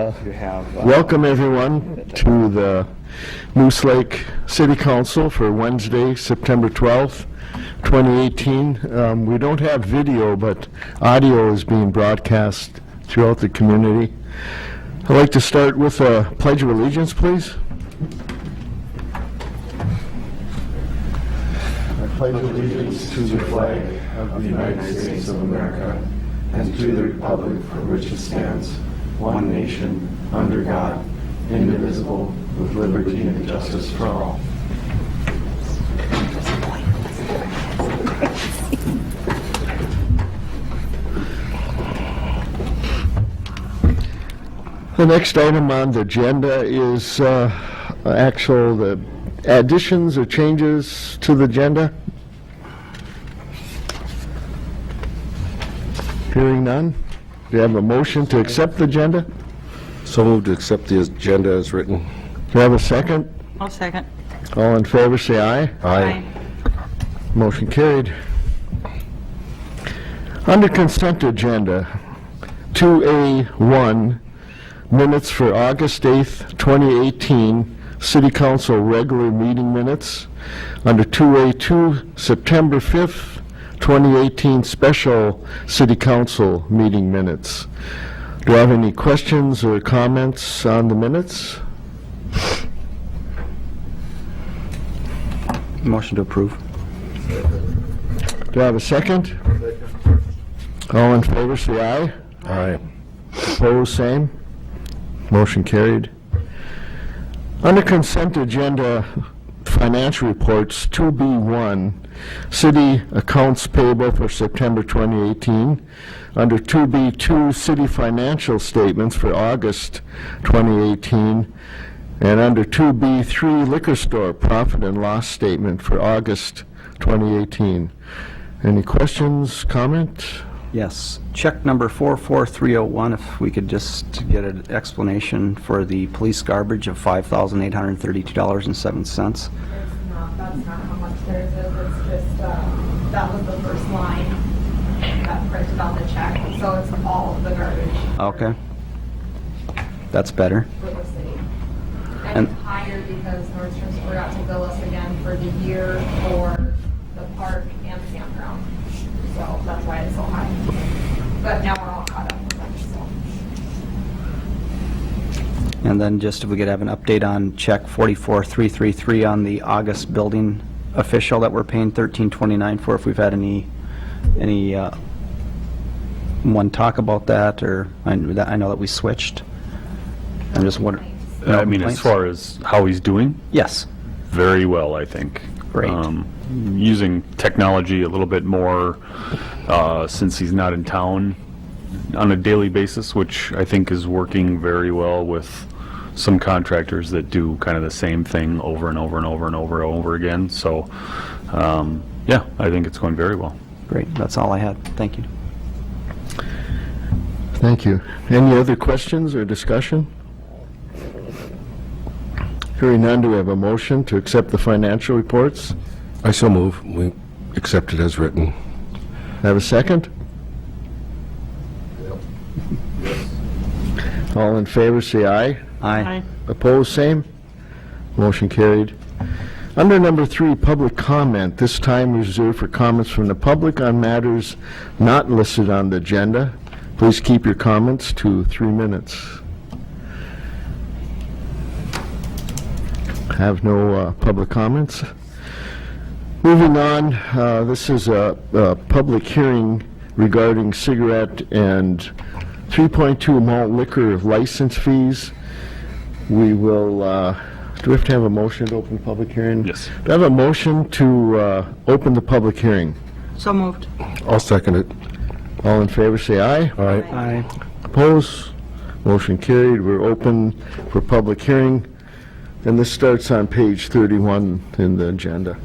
Welcome everyone to the Moose Lake City Council for Wednesday, September 12th, 2018. We don't have video, but audio is being broadcast throughout the community. I'd like to start with a Pledge of Allegiance, please. I pledge allegiance to the flag of the United States of America and to the republic for which it stands, one nation, under God, indivisible, with liberty and justice for all. The next item on the agenda is the additions or changes to the agenda. Hearing none. Do you have a motion to accept the agenda? So moved to accept the agenda as written. Do you have a second? I'll second. All in favor say aye. Aye. Motion carried. Under consent agenda, 2A1, minutes for August 8th, 2018, City Council regular meeting minutes. Under 2A2, September 5th, 2018, special City Council meeting minutes. Do you have any questions or comments on the minutes? Motion to approve. Do I have a second? All in favor, say aye. Aye. Opposed, same. Motion carried. Under consent agenda, financial reports, 2B1, city accounts payable for September 2018. Under 2B2, city financial statements for August 2018. And under 2B3, liquor store profit and loss statement for August 2018. Any questions, comment? Yes. Check number 44301, if we could just get an explanation for the police garbage of $5,832.07. It's not, that's not how much theirs is, it's just, that was the first line that printed on the check, so it's all of the garbage Okay. That's better. for the city. And- And it's higher because Nordstrom's forgot to bill us again for the year for the park and the campground, so that's why it's so high. But now we're all caught up with them, so. And then just if we could have an update on check 44333 on the August building official that we're paying $13.29 for, if we've had any one talk about that, or I know that we switched. I'm just wondering. I mean, as far as how he's doing, Yes. very well, I think. Great. Using technology a little bit more since he's not in town on a daily basis, which I think is working very well with some contractors that do kind of the same thing over and over and over and over and over again. So, yeah, I think it's going very well. Great. That's all I had. Thank you. Thank you. Any other questions or discussion? Hearing none, do we have a motion to accept the financial reports? I so move. We accept it as written. Have a second? All in favor, say aye. Aye. Opposed, same. Motion carried. Under number 3, public comment, this time reserved for comments from the public on matters not listed on the agenda. Please keep your comments to 3 minutes. Have no public comments. Moving on, this is a public hearing regarding cigarette and 3.2 malt liquor license fees. We will, do we have to have a motion to open the public hearing? Yes. Do I have a motion to open the public hearing? So moved. I'll second it. All in favor, say aye. Aye. Aye. Opposed? Motion carried. We're open for public hearing. And this starts on page 31 in the agenda.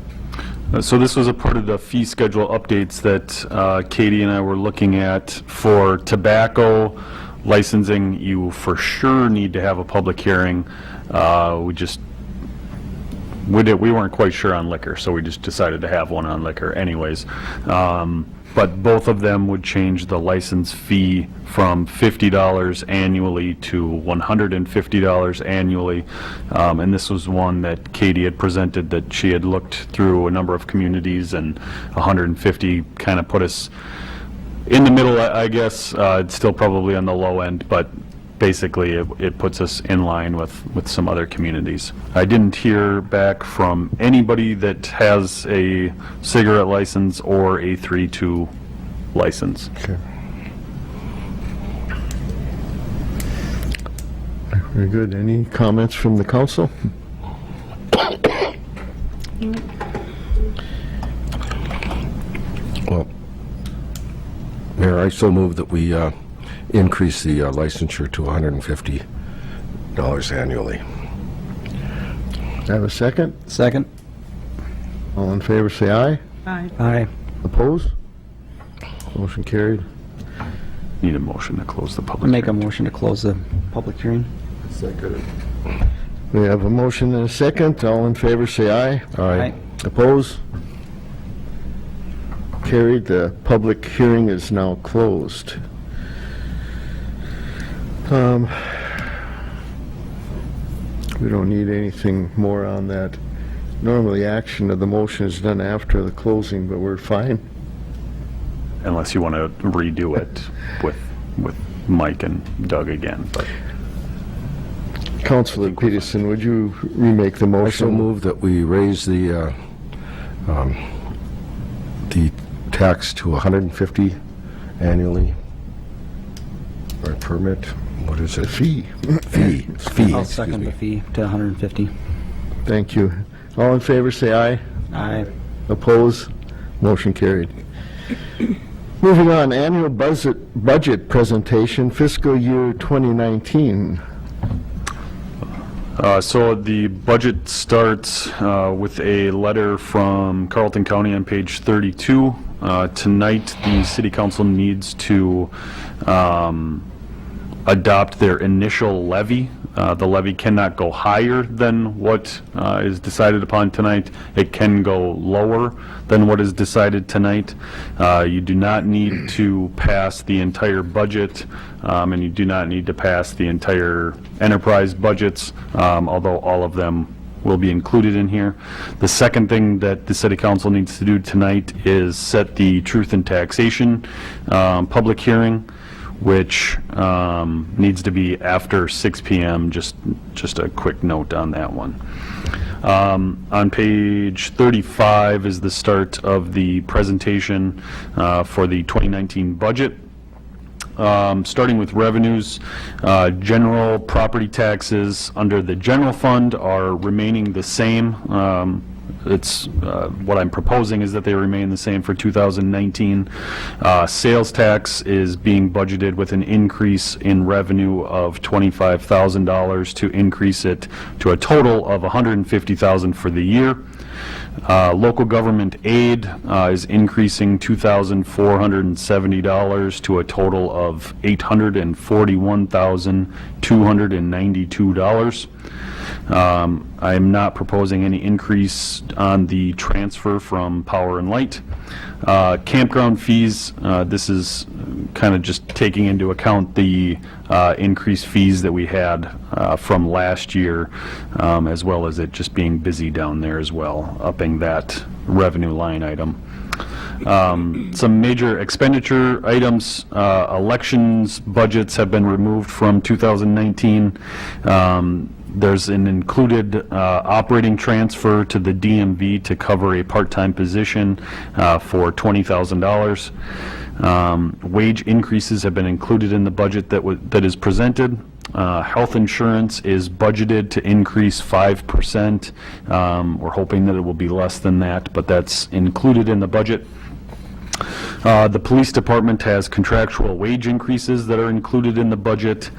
So this was a part of the fee schedule updates that Katie and I were looking at for tobacco licensing. You for sure need to have a public hearing. We weren't quite sure on liquor, so we just decided to have one on liquor anyways. but both of them would change the license fee from $50 annually to $150 annually. And this was one that Katie had presented, that she had looked through a number of communities, and 150 kind of put us in the middle, I guess. It's still probably on the low end, but basically it puts us in line with some other communities. I didn't hear back from anybody that has a cigarette license or a 3-2 license. Okay. Very good. Any comments from the council? Well, Mayor, I so move that we increase the licensure to $150 annually. Have a second? Second? All in favor, say aye. Aye. Aye. Opposed? Motion carried. Need a motion to close the public Make a hearing. motion to close the public hearing. We have a motion and a second. All in favor, say aye. Aye. Opposed? Carried. The public hearing is now closed. We don't need anything more on that. Normally, action of the motion is done after the closing, but we're fine. Unless you want to redo it with Mike and Doug again, but Councilor Peterson, would you remake the I motion? so move that we raise the tax to $150 annually, or permit, what is it? Fee. Fee. I'll Excuse second me. the fee to 150. Thank you. All in favor, say aye. Aye. Opposed? Motion carried. Moving on, annual budget presentation, fiscal year 2019. So the budget starts with a letter from Carleton County on page 32. Tonight, the city council needs to adopt their initial levy. The levy cannot go higher than what is decided upon tonight. It can go lower than what is decided tonight. You do not need to pass the entire budget, and you do not need to pass the entire enterprise budgets, although all of them will be included in here. The second thing that the city council needs to do tonight is set the truth in taxation public hearing, which needs to be after 6 p.m. Just a quick note on that one. On page 35 is the start of the presentation for the 2019 budget. Starting with revenues, general property taxes under the general fund are remaining the same. What I'm proposing is that they remain the same for 2019. Sales tax is being budgeted with an increase in revenue of $25,000 to increase it to a total of $150,000 for the year. Local government aid is increasing $2,470 to a total of $841,292. I am not proposing any increase on the transfer from Power and Light. Campground fees, this is kind of just taking into account the increased fees that we had from last year, as well as it just being busy down there as well, upping that revenue line item. Some major expenditure items, elections budgets have been removed from 2019. There's an included operating transfer to the DMV to cover a part-time position for $20,000. Wage increases have been included in the budget that is presented. Health insurance is budgeted to increase 5%. We're hoping that it will be less than that, but that's included in the budget. The police department has contractual wage increases that are included in the budget.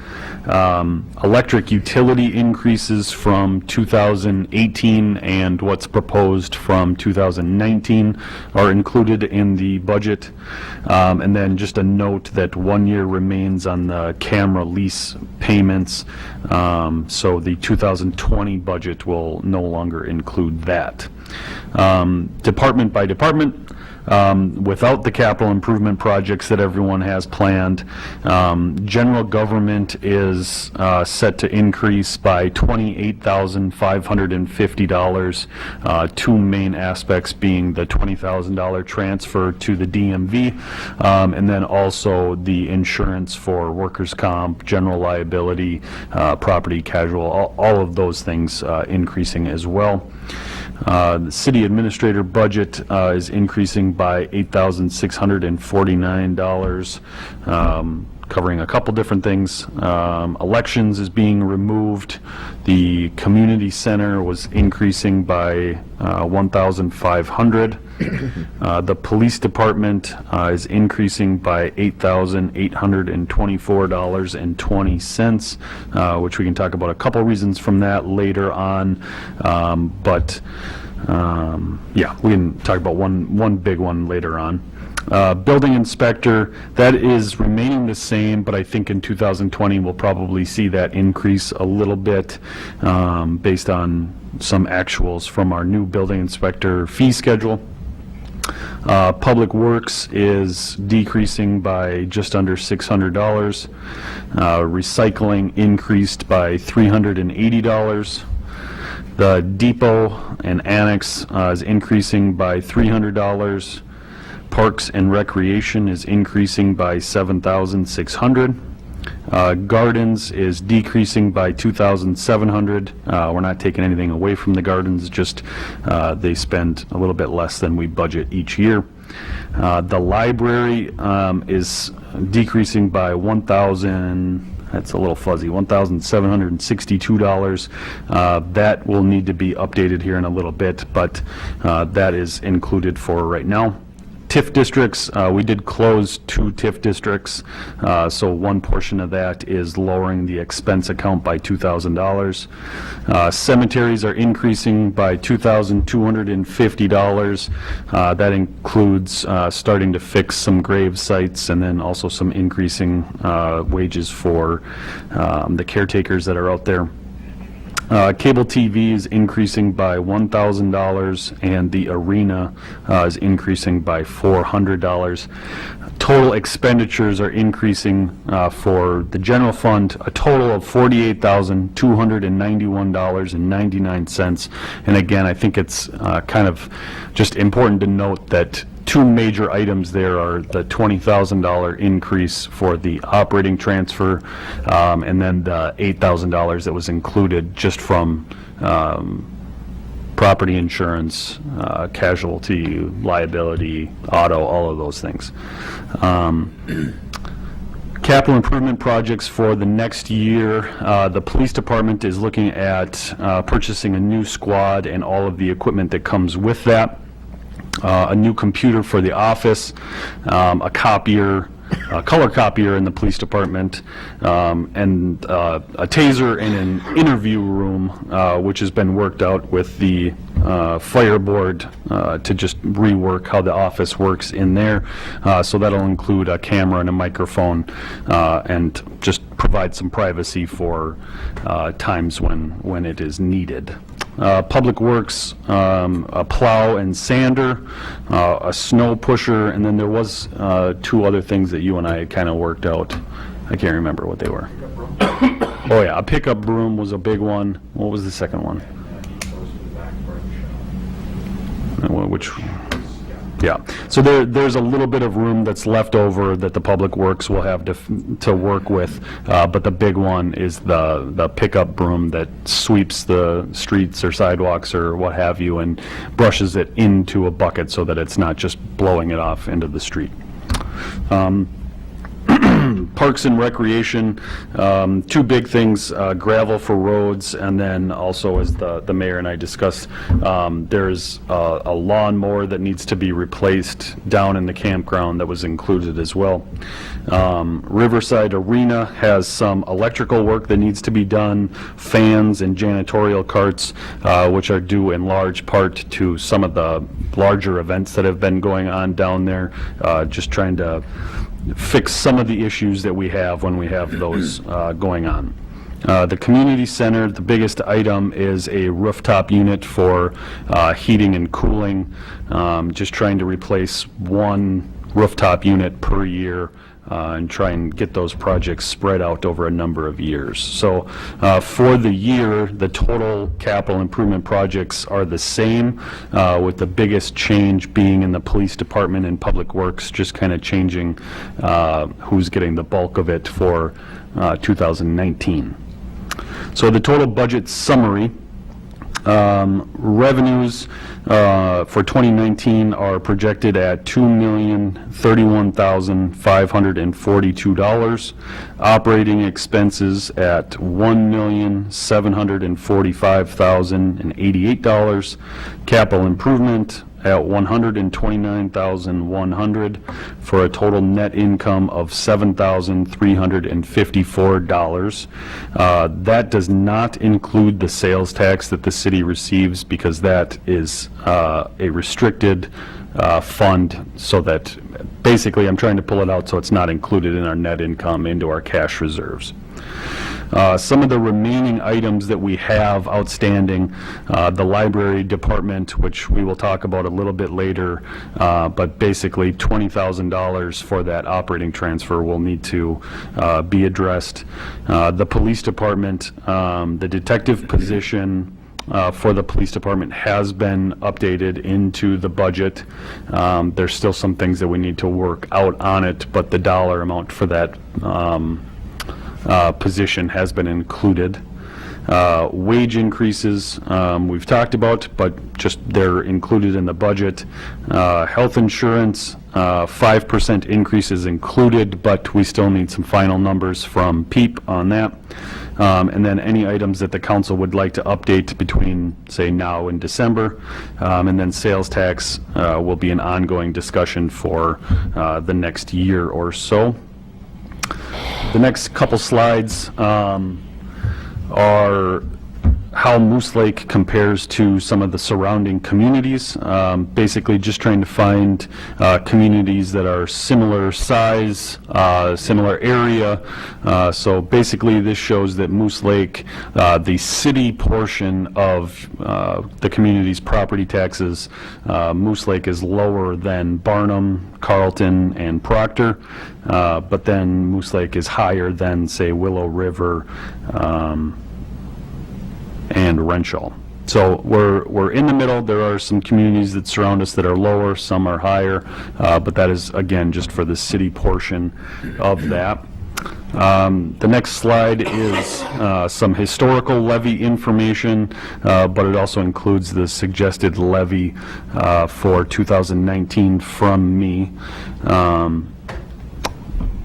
Electric utility increases from 2018 and what's proposed from 2019 are included in the budget. And then just a note that 1 year remains on the camera lease payments, so the 2020 budget will no longer include that. Department by department, without the capital improvement projects that everyone has planned, general government is set to increase by $28,550. Two main aspects being the $20,000 transfer to the DMV, and then also the insurance for workers' comp, general liability, property, casual, all of those things increasing as well. The city administrator budget is increasing by $8,649, covering a couple different things. Elections is being removed. The community center was increasing by $1,500. The police department is increasing by $8,824.20, which we can talk about a couple reasons from that later on. Yeah, we can talk about one big one later on. Building inspector, that is remaining the same, but I think in 2020 we'll probably see that increase a little bit based on some actuals from our new building inspector fee schedule. Public Works is decreasing by just under $600. Recycling increased by $380. The depot and annex is increasing by $300. Parks and Recreation is increasing by $7,600. Gardens is decreasing by $2,700. We're not taking anything away from the gardens, just they spend a little bit less than we budget each year. The library is decreasing by that's a little fuzzy, $1,762. That will need to be updated here in a little bit, but that is included for right now. TIF districts, we did close 2 TIF districts, so one portion of that is lowering the expense account by $2,000. Cemeteries are increasing by $2,250. That includes starting to fix some grave sites and then also some increasing wages for the caretakers that are out there. Cable TV is increasing by $1,000, and the arena is increasing by $400. Total expenditures are increasing for the general fund, a total of $48,291.99. And again, I think it's kind of just important to note that 2 major items there are the $20,000 increase for the operating transfer, and then the $8,000 that was included just from property insurance, casualty, liability, auto, all of those things. Capital improvement projects for the next year, the police department is looking at purchasing a new squad and all of the equipment that comes with that. A new computer for the office, a copier, a color copier in the police department, and a taser in an interview room, which has been worked out with the fire board to just rework how the office works in there. So that'll include a camera and a microphone, and just provide some privacy for times when it is needed. Public Works, a plow and sander, a snow pusher, and then there was 2 other things that you and I had kind of worked out. I can't remember what they were. Oh yeah, a pickup broom was a big one. What was the second one? Which? Yeah, so there's a little bit of room that's left over that the Public Works will have to work with, but the big one is the pickup broom that sweeps the streets or sidewalks or what have you and brushes it into a bucket so that it's not just blowing it off into the street. Parks and Recreation, 2 big things, gravel for roads, and then also, as the mayor and I discussed, there's a lawnmower that needs to be replaced down in the campground that was included as well. Riverside Arena has some electrical work that needs to be done, fans and janitorial carts, which are due in large part to some of the larger events that have been going on down there, just trying to fix some of the issues that we have when we have those going on. The community center, the biggest item is a rooftop unit for heating and cooling, just trying to replace one rooftop unit per year and try and get those projects spread out over a number of years. So for the year, the total capital improvement projects are the same, with the biggest change being in the police department and public works, just kind of changing who's getting the bulk of it for 2019. So the total budget summary, revenues for 2019 are projected at $2,031,542. Operating expenses at $1,745,088. Capital improvement at $129,100 for a total net income of $7,354. That does not include the sales tax that the city receives, because that is a restricted fund, so that basically I'm trying to pull it out so it's not included in our net income into our cash reserves. Some of the remaining items that we have outstanding, the library department, which we will talk about a little bit later, but basically $20,000 for that operating transfer will need to be addressed. The police department, the detective position for the police department has been updated into the budget. There's still some things that we need to work out on it, but the dollar amount for that position has been included. Wage increases we've talked about, but just they're included in the budget. Health insurance, 5% increase is included, but we still need some final numbers from PEEP on that. And then any items that the council would like to update between, say, now and December. And then sales tax will be an ongoing discussion for the next year or so. The next couple slides are how Moose Lake compares to some of the surrounding communities. Basically just trying to find communities that are similar size, similar area. So basically this shows that Moose Lake, the city portion of the community's property taxes, Moose Lake is lower than Barnum, Carlton, and Proctor, but then Moose Lake is higher than, say, Willow River, and Renshaw. So we're in the middle. There are some communities that surround us that are lower, some are higher, but that is, again, just for the city portion of that. The next slide is some historical levy information, but it also includes the suggested levy for 2019 from me.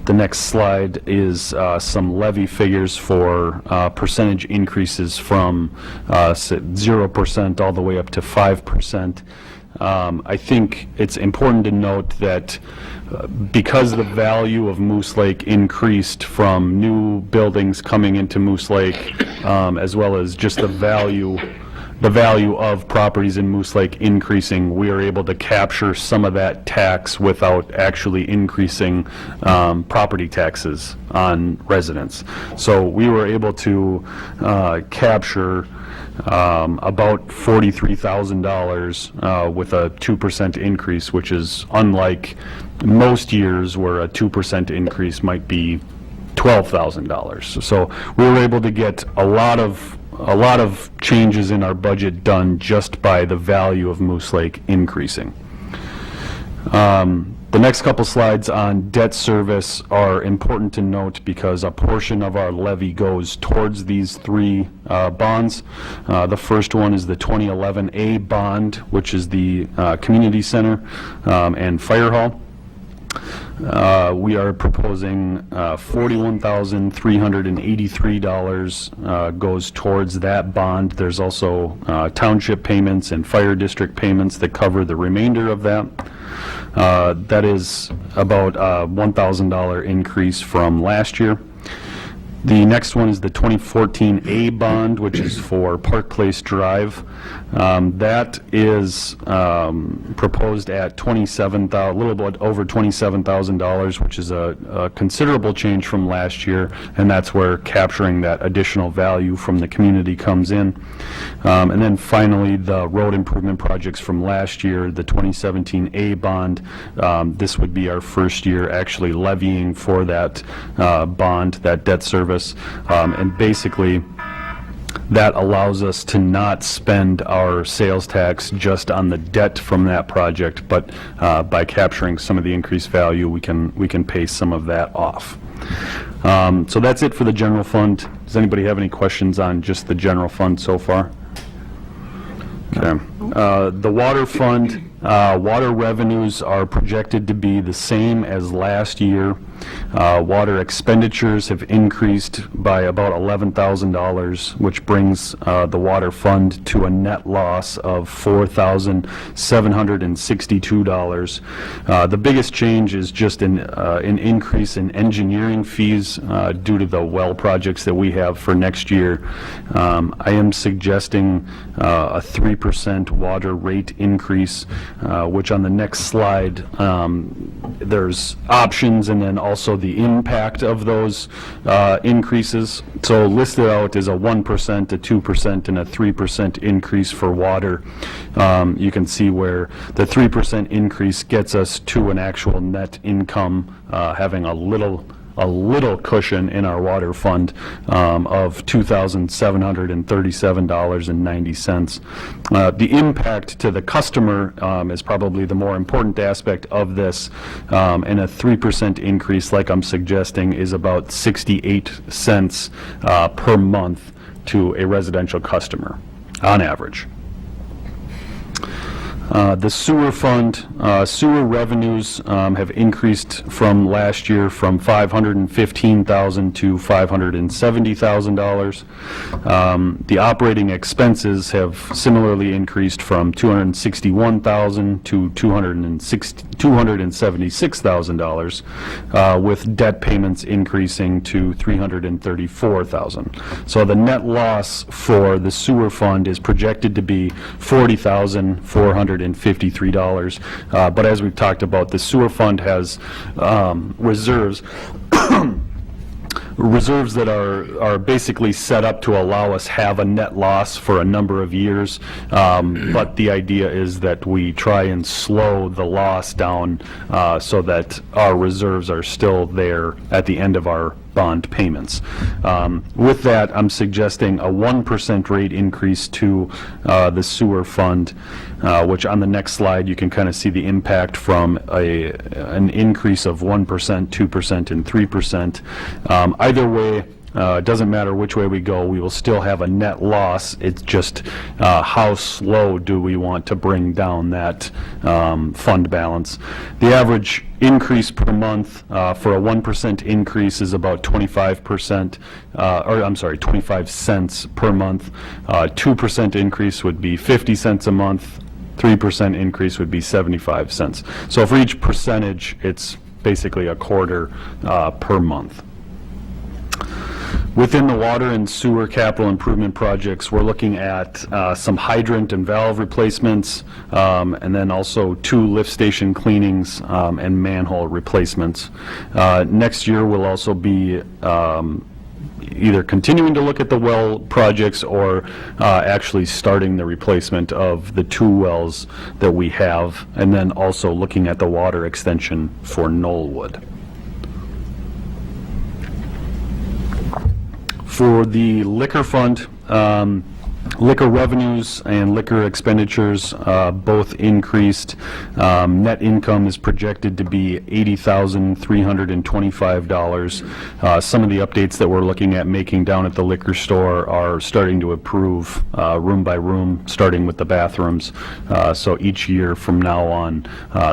The next slide is some levy figures for percentage increases from 0% all the way up to 5%. I think it's important to note that because the value of Moose Lake increased from new buildings coming into Moose Lake, as well as just the value of properties in Moose Lake increasing, we are able to capture some of that tax without actually increasing property taxes on residents. So we were able to capture about $43,000 with a 2% increase, which is unlike most years where a 2% increase might be $12,000. So we were able to get a lot of changes in our budget done just by the value of Moose Lake increasing. The next couple slides on debt service are important to note because a portion of our levy goes towards these three bonds. The first one is the 2011A bond, which is the community center and fire hall. We are proposing $41,383 goes towards that bond. There's also township payments and fire district payments that cover the remainder of that. That is about a $1,000 increase from last year. The next one is the 2014 A bond, which is for Park Place Drive. That is proposed at a little bit over $27,000, which is a considerable change from last year, and that's where capturing that additional value from the community comes in. And then finally, the road improvement projects from last year, the 2017 A bond. This would be our first year actually levying for that bond, that debt service. And basically, that allows us to not spend our sales tax just on the debt from that project, but by capturing some of the increased value, we can pay some of that off. So that's it for the general fund. Does anybody have any questions on just the general fund so far? Okay. The water fund, water revenues are projected to be the same as last year. Water expenditures have increased by about $11,000, which brings the water fund to a net loss of $4,762. The biggest change is just an increase in engineering fees due to the well projects that we have for next year. I am suggesting a 3% water rate increase, which on the next slide, there's options and then also the impact of those increases. So listed out is a 1%, a 2%, and a 3% increase for water. You can see where the 3% increase gets us to an actual net income, having a little cushion in our water fund of $2,737.90. The impact to the customer is probably the more important aspect of this, and a 3% increase, like I'm suggesting, is about 68 cents per month to a residential customer on average. The sewer fund, sewer revenues have increased from last year from $515,000 to $570,000. The operating expenses have similarly increased from $261,000 to $276,000, with debt payments increasing to $334,000. So the net loss for the sewer fund is projected to be $40,453. But as we've talked about, the sewer fund has reserves reserves that are basically set up to allow us have a net loss for a number of years. But the idea is that we try and slow the loss down so that our reserves are still there at the end of our bond payments. With that, I'm suggesting a 1% rate increase to the sewer fund, which on the next slide you can kind of see the impact from an increase of 1%, 2%, and 3%. Either way, it doesn't matter which way we go, we will still have a net loss. It's just how slow do we want to bring down that fund balance. The average increase per month for a 1% increase is about 25%, 25 cents per month. 2% increase would be 50 cents a month. 3% increase would be 75 cents. So for each percentage, it's basically a quarter per month. Within the water and sewer capital improvement projects, we're looking at some hydrant and valve replacements, and then also 2 lift station cleanings and manhole replacements. Next year, we'll also be either continuing to look at the well projects or actually starting the replacement of the 2 wells that we have, and then also looking at the water extension for Knollwood. For the liquor fund, liquor revenues and liquor expenditures both increased. Net income is projected to be $80,325. Some of the updates that we're looking at making down at the liquor store are starting to improve room by room, starting with the bathrooms. So each year from now on,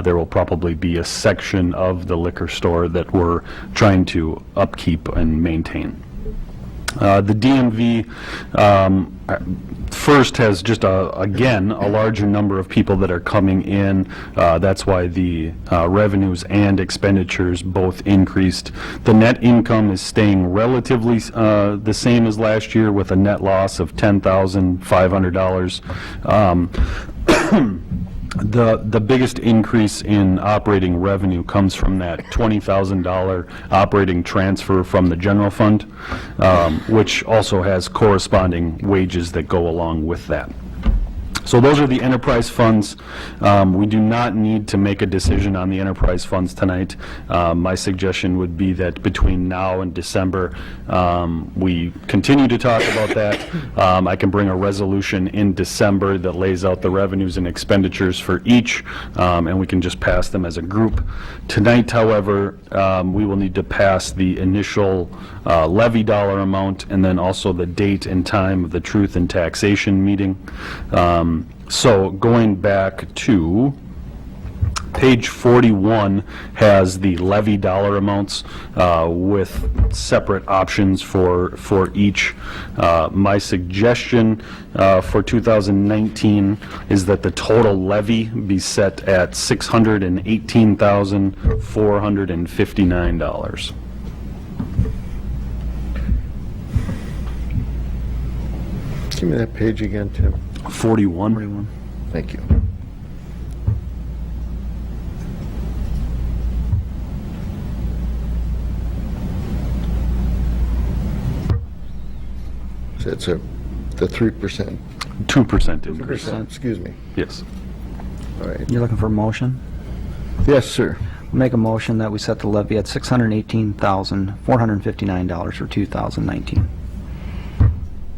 there will probably be a section of the liquor store that we're trying to upkeep and maintain. The DMV first has just, again, a larger number of people that are coming in. That's why the revenues and expenditures both increased. The net income is staying relatively the same as last year with a net loss of $10,500. The biggest increase in operating revenue comes from that $20,000 operating transfer from the general fund, which also has corresponding wages that go along with that. So those are the enterprise funds. We do not need to make a decision on the enterprise funds tonight. My suggestion would be that between now and December, we continue to talk about that. I can bring a resolution in December that lays out the revenues and expenditures for each, and we can just pass them as a group. Tonight, however, we will need to pass the initial levy dollar amount and then also the date and time of the truth and taxation meeting. So going back to page 41 has the levy dollar amounts with separate options for each. My suggestion for 2019 is that the total levy be set at $618,459. Give me that page again, Tim. 41. Thank you. So it's the 3%. 2% increase. Excuse me. Yes. All right. You're looking for a motion? Yes, sir. Make a motion that we set the levy at $618,459 for 2019.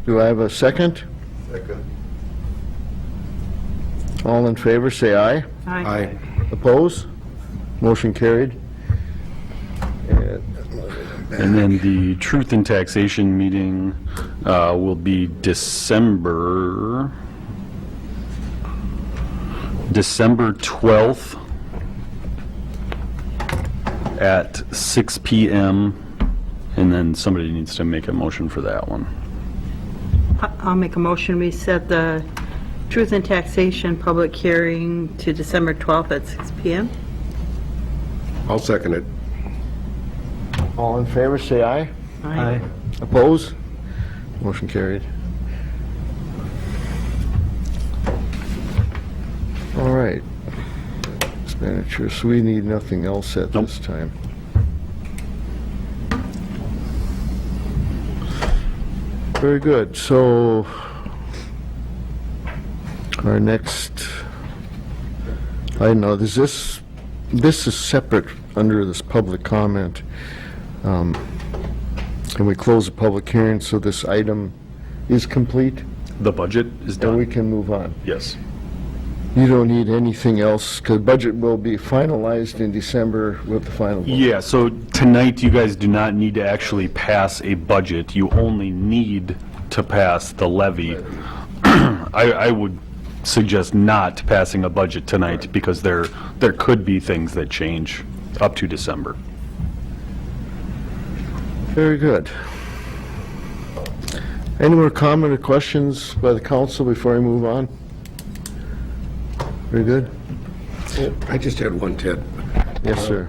Do I have a second? Second. All in favor, say aye. Aye. Oppose? Motion carried. And then the truth and taxation meeting will be December 12th at 6 p.m. And then somebody needs to make a motion for that one. I'll make a motion, we set the Truth and Taxation public hearing to December 12th at 6 p.m. I'll second it. All in favor, say aye. Aye. Oppose? Motion carried. All right. Expenditures, we need nothing else at Nope. this time. Very good. So our next, I know, this is separate under this public comment. And we close the public hearing, so this item is complete, The budget is and we done. can move on. Yes. You don't need anything else, because budget will be finalized in December with the final vote. Yeah, so tonight you guys do not need to actually pass a budget. You only need to pass the levy. I would suggest not passing a budget tonight because there could be things that change up to December. Very good. Any more comment or questions by the council before I move on? Very good? I just had one, Ted. Yes, sir.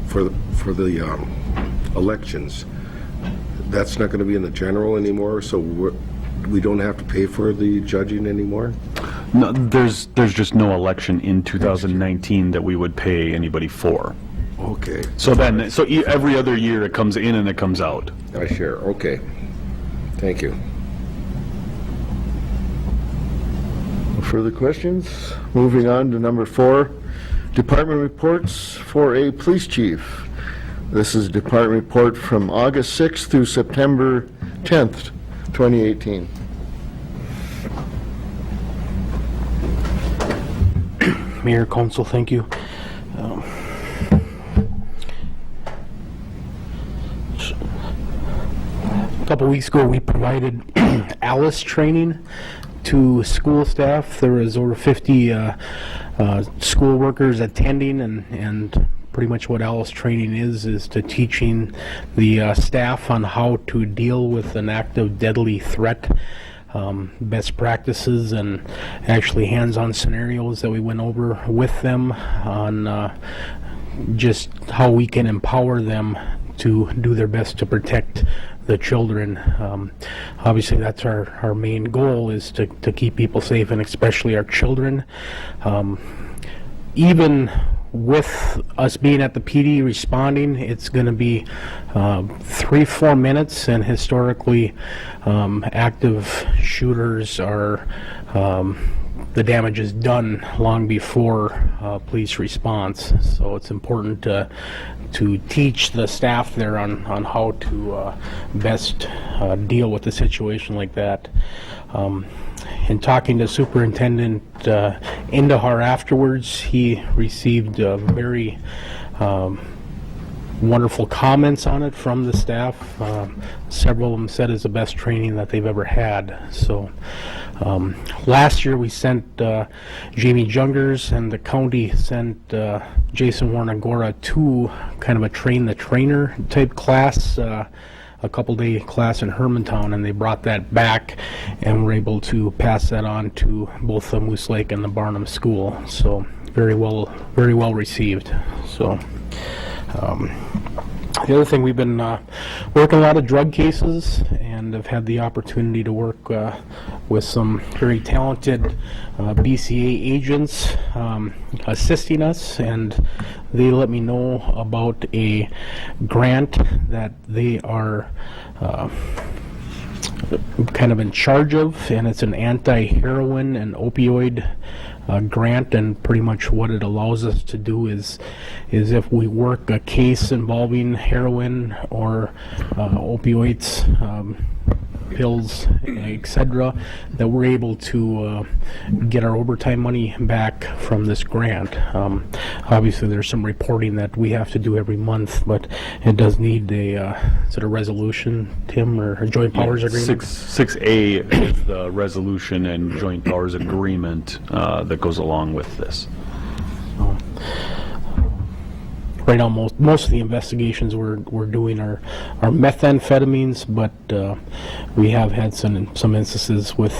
For the elections, that's not going to be in the general anymore, so we don't have to pay for the judging anymore? No, there's just no election in 2019 that we would pay anybody for. Okay. So every other year it comes in and it comes out. I share, okay. Thank you. No further questions? Moving on to number 4, department reports. 4A, Police Chief. This is a department report from August 6th through September 10th, 2018. Mayor, Council, thank you. A couple weeks ago, we provided ALICE training to school staff. There was over 50 school workers attending and pretty much what ALICE training is to teaching the staff on how to deal with an active deadly threat, best practices, and actually hands-on scenarios that we went over with them on just how we can empower them to do their best to protect the children. Obviously, that's our main goal, is to keep people safe, and especially our children. Even with us being at the PD responding, it's going to be 3-4 minutes, and historically active shooters are the damage is done long before police response. So it's important to teach the staff there on how to best deal with a situation like that. In talking to Superintendent Indahar afterwards, he received very wonderful comments on it from the staff. Several of them said it's the best training that they've ever had. So last year we sent Jamie Jungers, and the county sent Jason Warnagora to kind of a train the trainer type class, a couple-day class in Hermantown, and they brought that back and were able to pass that on to both the Moose Lake and the Barnum School. So very well received. So the other thing, we've been working a lot of drug cases, and have had the opportunity to work with some very talented BCA agents assisting us, and they let me know about a grant that they are kind of in charge of, and it's an anti-heroin and opioid grant. And pretty much what it allows us to do is if we work a case involving heroin or opioids, pills, etc., that we're able to get our overtime money back from this grant. Obviously, there's some reporting that we have to do every month, but it does need a sort of resolution, Tim, or a joint powers agreement. 6A is the resolution and joint powers agreement that goes along with this. Right now, most of the investigations we're doing are methamphetamines, but we have had some instances with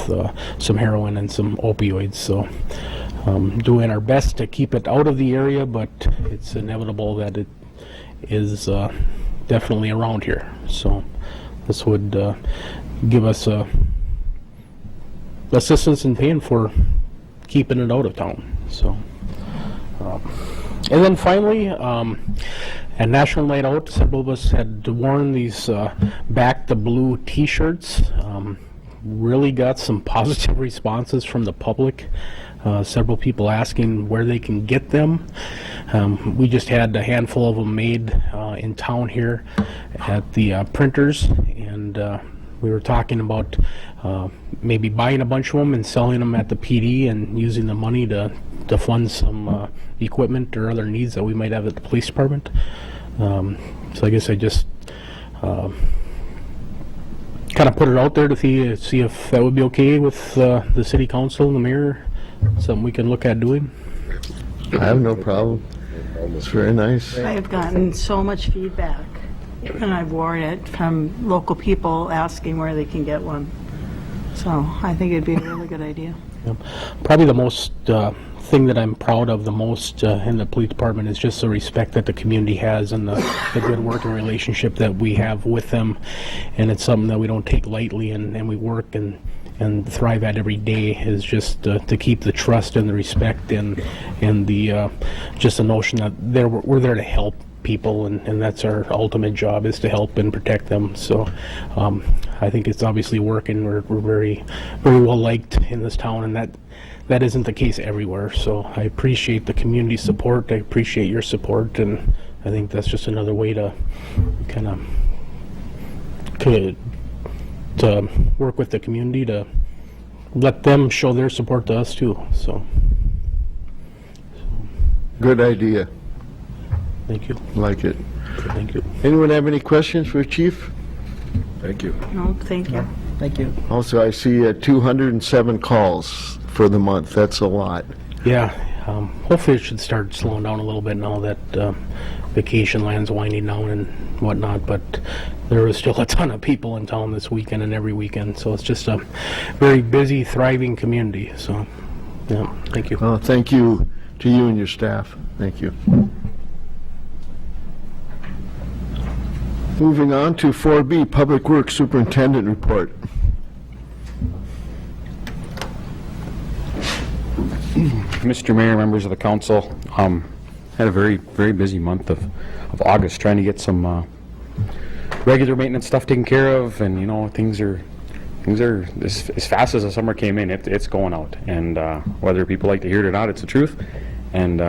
some heroin and some opioids. So doing our best to keep it out of the area, but it's inevitable that it is definitely around here. So this would give us assistance in paying for keeping it out of town. So. And then finally, at National Night Out, several of us had worn these Back the Blue t-shirts. Really got some positive responses from the public. Several people asking where they can get them. We just had a handful of them made in town here at the printers, and we were talking about maybe buying a bunch of them and selling them at the PD and using the money to fund some equipment or other needs that we might have at the police department. So I guess I just kind of put it out there to see if that would be okay with the city council and the mayor. Something we can look at doing. I have no problem. It's very nice. I have gotten so much feedback, and I've worn it from local people asking where they can get one. So I think it'd be a really good idea. Yep. Probably the most thing that I'm proud of the most in the police department is just the respect that the community has, and the good working relationship that we have with them. And it's something that we don't take lightly, and we work and thrive at every day, is just to keep the trust and the respect and the just the notion that we're there to help people, and that's our ultimate job, is to help and protect them. So I think it's obviously working. We're very, very well liked in this town, and that isn't the case everywhere. So I appreciate the community support. I appreciate your support, and I think that's just another way to kind of to work with the community, to let them show their support to us too. So Good idea. thank you. Like it. Thank you. Anyone have any questions for Chief? Thank you. No, thank you. Thank you. Also, I see 207 calls for the month. That's a lot. Yeah, Hopefully it should start slowing down a little bit now that vacation land's winding down and whatnot, but there is still a ton of people in town this weekend and every weekend, so it's just a very busy, thriving community, so, yeah, thank you. Well, thank you to you and your staff. Thank you. Moving on to 4B, Public Works Superintendent Report. Mr. Mayor, members of the council, had a very, very busy month of August trying to get some regular maintenance stuff taken care of, and you know, things are as fast as the summer came in, it's going out, and whether people like to hear it or not, it's the truth, and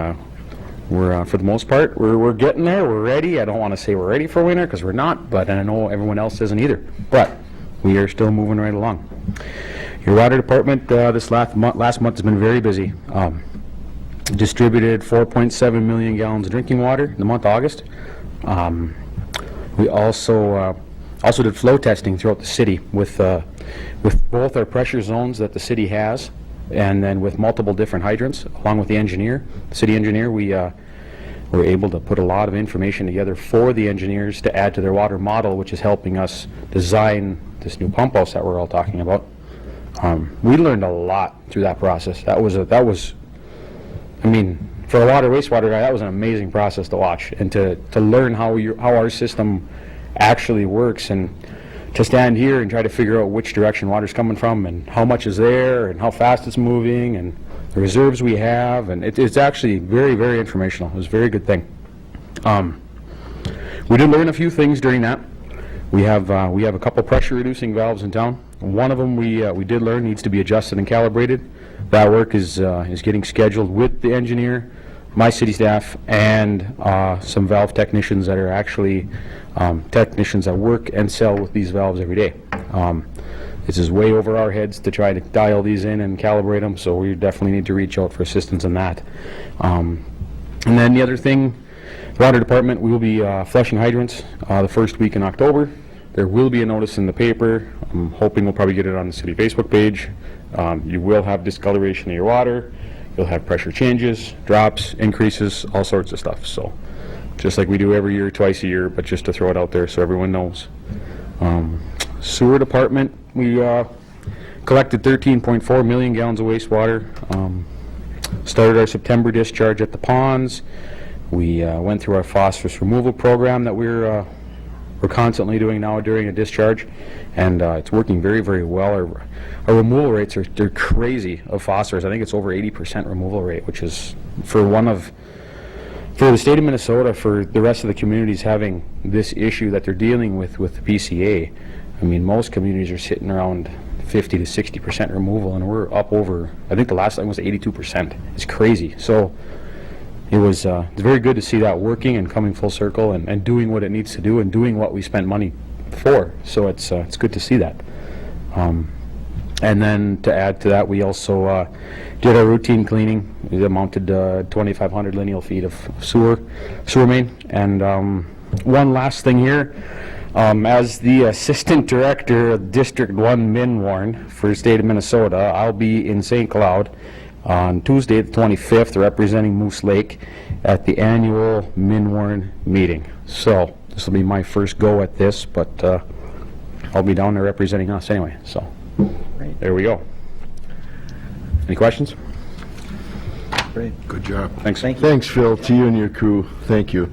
we're for the most part we're getting there. We're ready. I don't want to say we're ready for winter because we're not, but I know everyone else isn't either. But we are still moving right along. Your water department this last month has been very busy. Distributed 4.7 million gallons of drinking water in the month of August. We also did flow testing throughout the city with both our pressure zones that the city has, and then with multiple different hydrants, along with the city engineer. We were able to put a lot of information together for the engineers to add to their water model, which is helping us design this new pump house that we're all talking about. We learned a lot through that process. That was, I mean, for a wastewater guy, that was an amazing process to watch, and to learn how our system actually works, and to stand here and try to figure out which direction water's coming from, and how much is there, and how fast it's moving, and the reserves we have, and it's actually very, very informational. It was a very good thing. We did learn a few things during that. We have a couple pressure reducing valves in town. One of them we did learn needs to be adjusted and calibrated. That work is getting scheduled with the engineer, my city staff, and some valve technicians that are actually technicians that work and sell with these valves every day. This is way over our heads to try to dial these in and calibrate them, so we definitely need to reach out for assistance in that. And then the other thing, the water department, we will be flushing hydrants the first week in October. There will be a notice in the paper. I'm hoping we'll probably get it on the city Facebook page. You will have discoloration of your water. You'll have pressure changes, drops, increases, all sorts of stuff. So just like we do every year, twice a year, but just to throw it out there so everyone knows. Sewer department, we collected 13.4 million gallons of wastewater. Started our September discharge at the ponds. We went through our phosphorus removal program that we're constantly doing now during a discharge, and it's working very, very well. Our removal rates they're crazy of phosphorus. I think it's over 80% removal rate, which is for the state of Minnesota, for the rest of the communities having this issue that they're dealing with the PCA. I mean, most communities are sitting around 50 to 60% removal, and we're up over, I think the last time was 82%. It's crazy. So it's very good to see that working and coming full circle and doing what it needs to do and doing what we spent money for. So it's good to see that. And then to add to that, we also did our routine cleaning. We mounted 2,500 lineal feet of sewer main. And one last thing here, as the Assistant Director of District 1 Minwarn for the state of Minnesota, I'll be in St. Cloud on Tuesday the 25th, representing Moose Lake at the annual Minwarn meeting. So this will be my first go at this, but I'll be down there representing us anyway. So there we go. Any questions? Great. Good job. Thanks. Thank you. Thanks, Phil, to you and your crew. Thank you.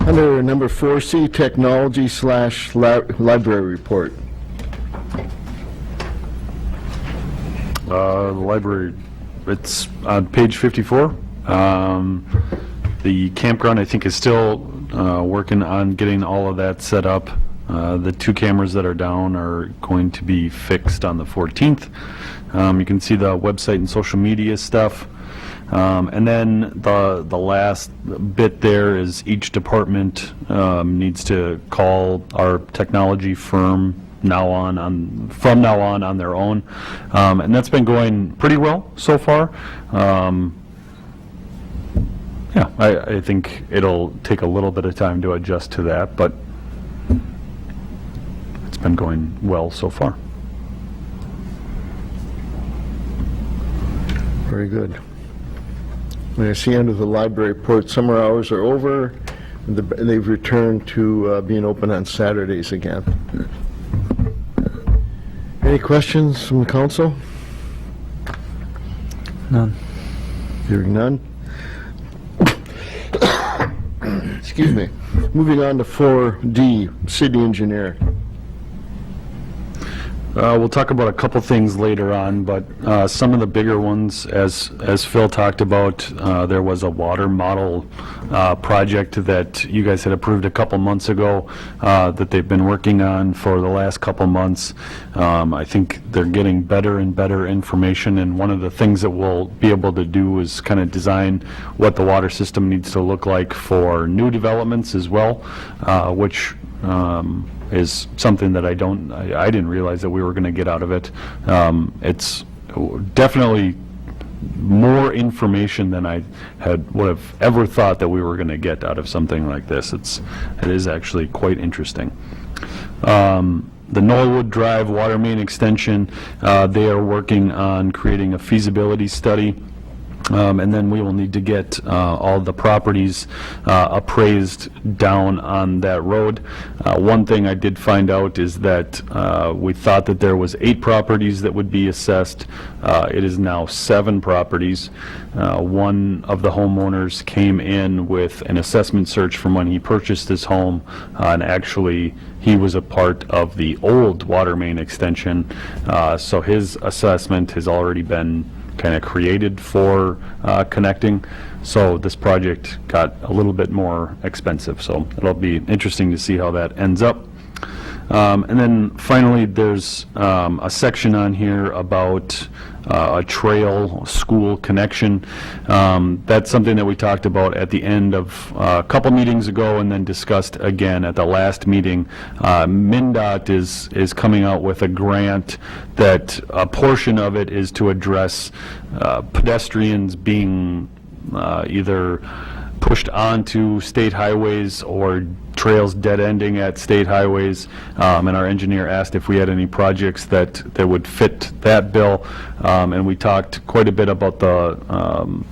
Under number 4C, Technology/Library Report. The library, it's on page 54. The campground, I think, is still working on getting all of that set up. The 2 cameras that are down are going to be fixed on the 14th. You can see the website and social media stuff. And then the last bit there is each department needs to call our technology firm from now on their own. And that's been going pretty well so far. Yeah, I think it'll take a little bit of time to adjust to that, but it's been going well so far. Very good. And I see under the library report, summer hours are over, and they've returned to being open on Saturdays again. Any questions from the council? None. Hearing none. Excuse me. Moving on to 4D, city engineer. We'll talk about a couple things later on, but some of the bigger ones, as Phil talked about, there was a water model project that you guys had approved a couple months ago that they've been working on for the last couple months. I think they're getting better and better information, and one of the things that we'll be able to do is kind of design what the water system needs to look like for new developments as well, which is something that I didn't realize that we were going to get out of it. It's definitely more information than I would have ever thought that we were going to get out of something like this. It is actually quite interesting. The Knollwood Drive water main extension, they are working on creating a feasibility study. And then we will need to get all the properties appraised down on that road. One thing I did find out is that we thought that there was 8 properties that would be assessed. It is now 7 properties. One of the homeowners came in with an assessment search from when he purchased his home, and actually he was a part of the old water main extension. So his assessment has already been kind of created for connecting. So this project got a little bit more expensive. So it'll be interesting to see how that ends up. And then finally, there's a section on here about a trail school connection. That's something that we talked about at the end of a couple meetings ago and then discussed again at the last meeting. MnDOT is coming out with a grant that a portion of it is to address pedestrians being either pushed onto state highways or trails dead-ending at state highways, and our engineer asked if we had any projects that would fit that bill, and we talked quite a bit about the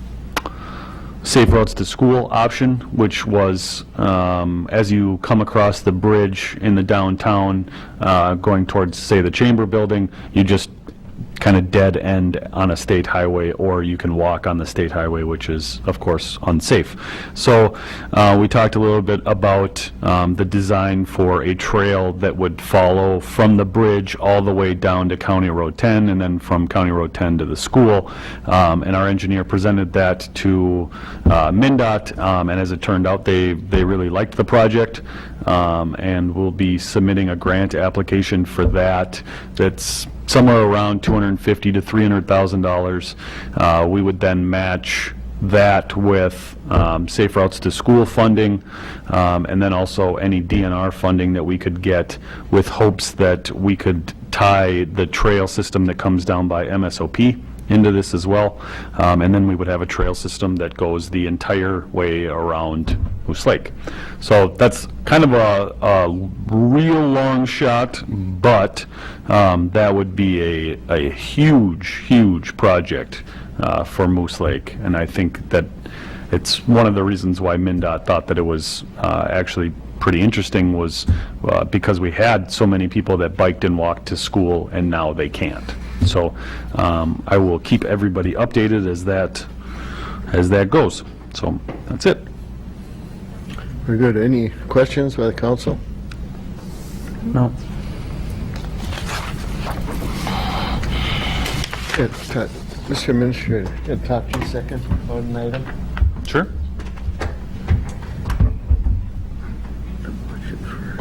safe routes to school option, which was as you come across the bridge in the downtown going towards, say, the Chamber Building, you just kind of dead end on a state highway, or you can walk on the state highway, which is, of course, unsafe. So we talked a little bit about the design for a trail that would follow from the bridge all the way down to County Road 10, and then from County Road 10 to the school. And our engineer presented that to MnDOT, and as it turned out, they really liked the project, and we'll be submitting a grant application for that. That's somewhere around $250,000 to $300,000. We would then match that with safe routes to school funding, and then also any DNR funding that we could get, with hopes that we could tie the trail system that comes down by MSOP into this as well, and then we would have a trail system that goes the entire way around Moose Lake. So that's kind of a real long shot, but that would be a huge project for Moose Lake, and I think that it's one of the reasons why MnDOT thought that it was actually pretty interesting, was because we had so many people that biked and walked to school, and now they can't. So I will keep everybody updated as that goes. So that's it. Very good. Any questions by the council? No. Mr. Administrator, can I talk to you a second on an item? Sure. The budget for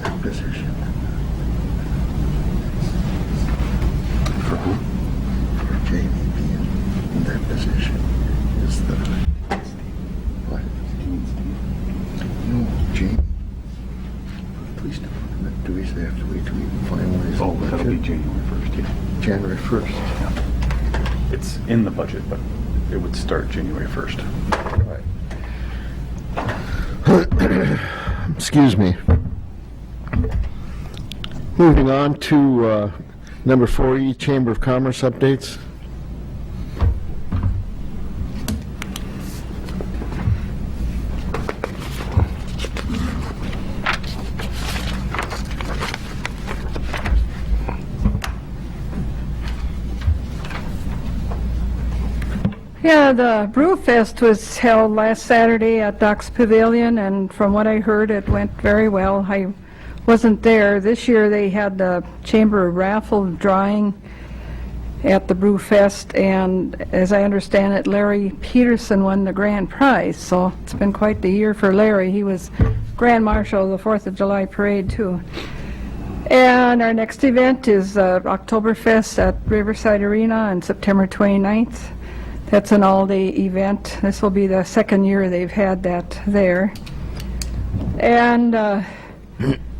that position. For who? For Jamie being in that position is the... What? No, Jamie. For the police department, do we have to wait till we finalize the budget? That'll be January 1st, yeah. January 1st. It's in the budget, but it would start January 1st. Excuse me. Moving on to Number 4E, Chamber of Commerce updates. Yeah, the Brew Fest was held last Saturday at Doc's Pavilion, and from what I heard, it went very well. I wasn't there. This year, they had the Chamber raffle drawing at the Brew Fest, and as I understand it, Larry Peterson won the grand prize, so it's been quite the year for Larry. He was Grand Marshal of the 4th of July Parade, too. And our next event is Oktoberfest at Riverside Arena on September 29th. That's an all-day event. This will be the second year they've had that there. And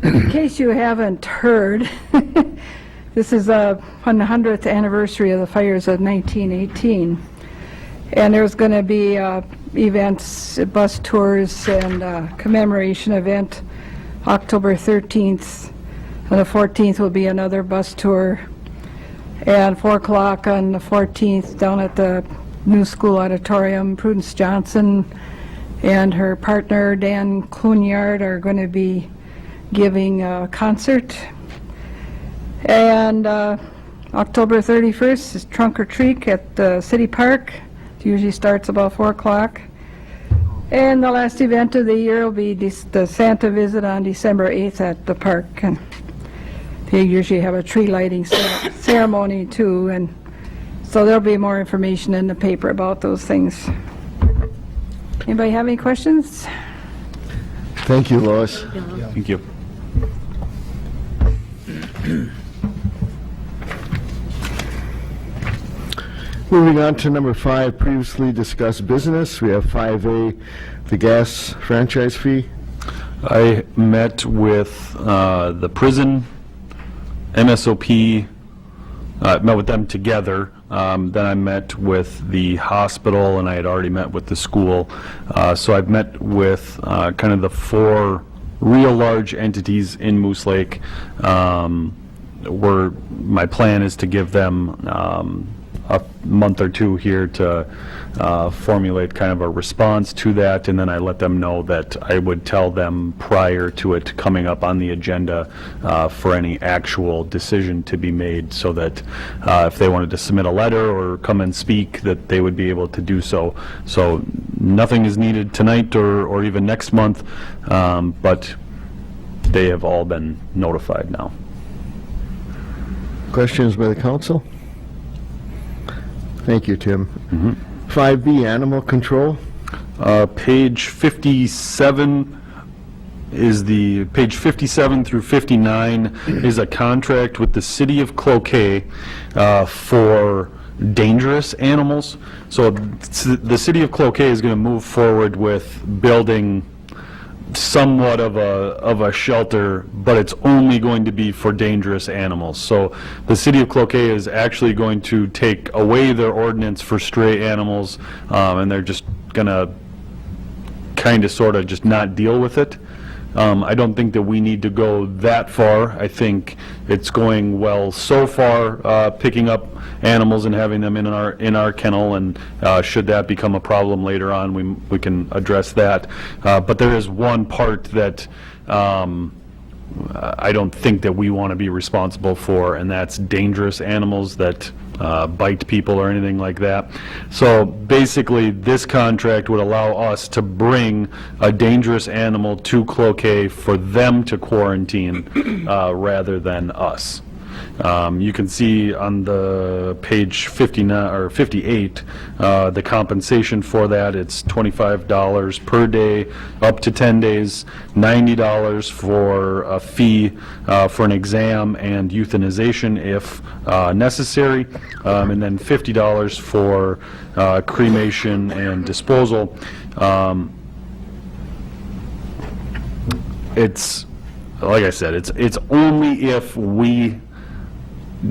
in case you haven't heard, this is on the 100th anniversary of the fires of 1918. And there's going to be events, bus tours, and commemoration event October 13th. On the 14th will be another bus tour. And 4 o'clock on the 14th down at the New School Auditorium, Prudence Johnson and her partner Dan Clunyard are going to be giving a concert. And October 31st is Trunk or Treat at the City Park. It usually starts about 4 o'clock. And the last event of the year will be the Santa visit on December 8th at the park. And they usually have a tree lighting ceremony too, and so there'll be more information in the paper about those things. Anybody have any questions? Thank you, Lois. Thank you. Moving on to number 5, previously discussed business. We have 5A, the gas franchise fee. I met with the prison, MSOP, met with them together. Then I met with the hospital, and I had already met with the school. So I've met with kind of the 4 real large entities in Moose Lake. My plan is to give them a month or 2 here to formulate kind of a response to that, and then I let them know that I would tell them prior to it coming up on the agenda for any actual decision to be made, so that if they wanted to submit a letter or come and speak, that they would be able to do so. So nothing is needed tonight or even next month, but they have all been notified now. Questions by the council? Thank you, Tim. 5B, animal control. Page 57 is page 57 through 59 is a contract with the city of Cloquet for dangerous animals. So the city of Cloquet is going to move forward with building somewhat of a shelter, but it's only going to be for dangerous animals. So the city of Cloquet is actually going to take away their ordinance for stray animals, and they're just going to kind of sort of just not deal with it. I don't think that we need to go that far. I think it's going well so far, picking up animals and having them in our kennel, and should that become a problem later on, we can address that. But there is one part that I don't think that we want to be responsible for, and that's dangerous animals that bite people or anything like that. So basically, this contract would allow us to bring a dangerous animal to Cloquet for them to quarantine rather than us. You can see on the page 59 or 58 the compensation for that. It's $25 per day up to 10 days, $90 for a fee for an exam and euthanization if necessary, and then $50 for cremation and disposal. It's, like I said, it's only if we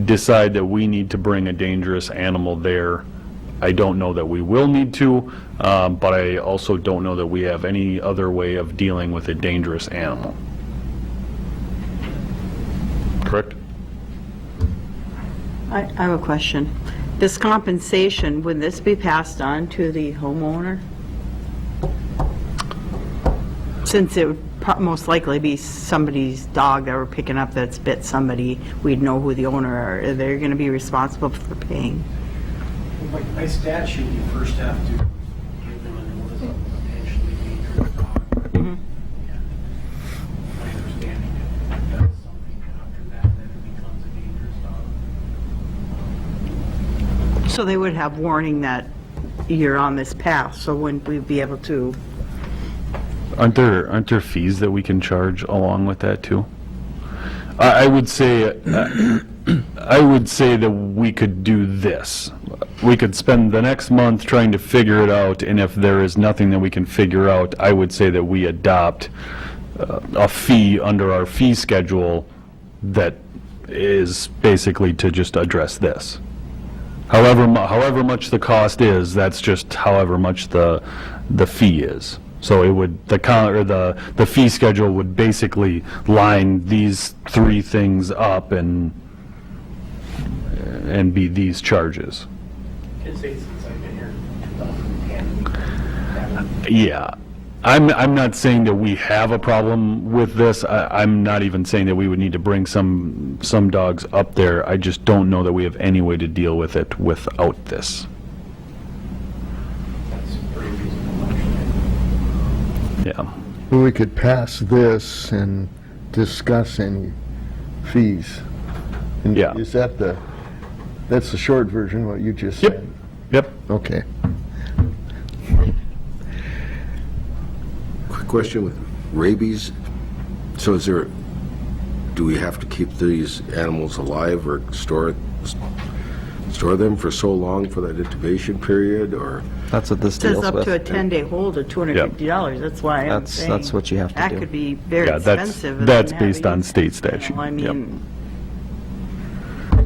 decide that we need to bring a dangerous animal there. I don't know that we will need to, but I also don't know that we have any other way of dealing with a dangerous animal. Correct? I have a question. This compensation, would this be passed on to the homeowner? Since it would most likely be somebody's dog that we're picking up that's bit somebody, we'd know who the owner are. They're going to be responsible for paying. By statute, you first have to give them a notice of potentially dangerous dog. Mhm. My understanding is if it does something after that, then it becomes a dangerous dog. So they would have warning that you're on this path, so wouldn't we be able to? Aren't there fees that we can charge along with that too? I would say that we could do this. We could spend the next month trying to figure it out, and if there is nothing that we can figure out, I would say that we adopt a fee under our fee schedule that is basically to just address this. However much the cost is, that's just however much the fee is. So it would, the fee schedule would basically line these three things up and be these charges. Can say since I've been here in 2010. Yeah. I'm not saying that we have a problem with this. I'm not even saying that we would need to bring some dogs up there. I just don't know that we have any way to deal with it without this. That's pretty reasonable, actually. Yeah. We could pass this and discuss any fees. And Yeah. Is that that's the short version, what you just Yep. said? Yep. Okay. Quick question with rabies. So do we have to keep these animals alive or store them for so long for that intubation period, or? That's what this It says deals up with. to a 10-day hold of $250. That's why I'm That's- saying. that's what you have to That do. could be very Yeah, expensive. and that's then based on having- state statute. I Yep. mean,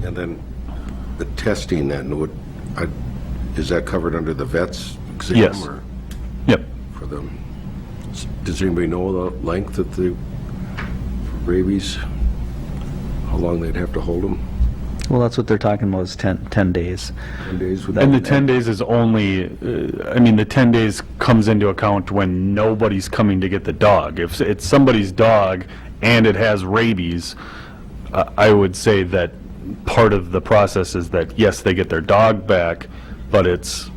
And then the testing then, is that covered under the vet's exam? Yes. Or Yep. for them? Does anybody know the length of the for rabies? How long they'd have to hold them? Well, that's what they're talking about, is 10 days. 10 days? Would And the that- 10 days is only, the 10 days comes into account when nobody's coming to get the dog. If it's somebody's dog and it has rabies, I would say that part of the process is that, yes, they get their dog back, but it's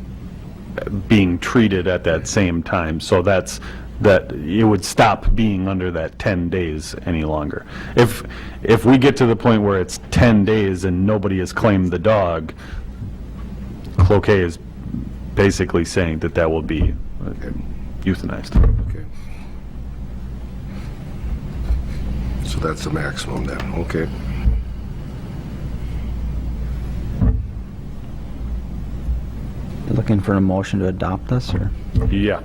being treated at that same time. So that it would stop being under that 10 days any longer. If we get to the point where it's 10 days and nobody has claimed the dog, Cloquet is basically saying that will be euthanized. Okay. So that's the maximum then, okay. You looking for a motion to adopt this, or Yeah.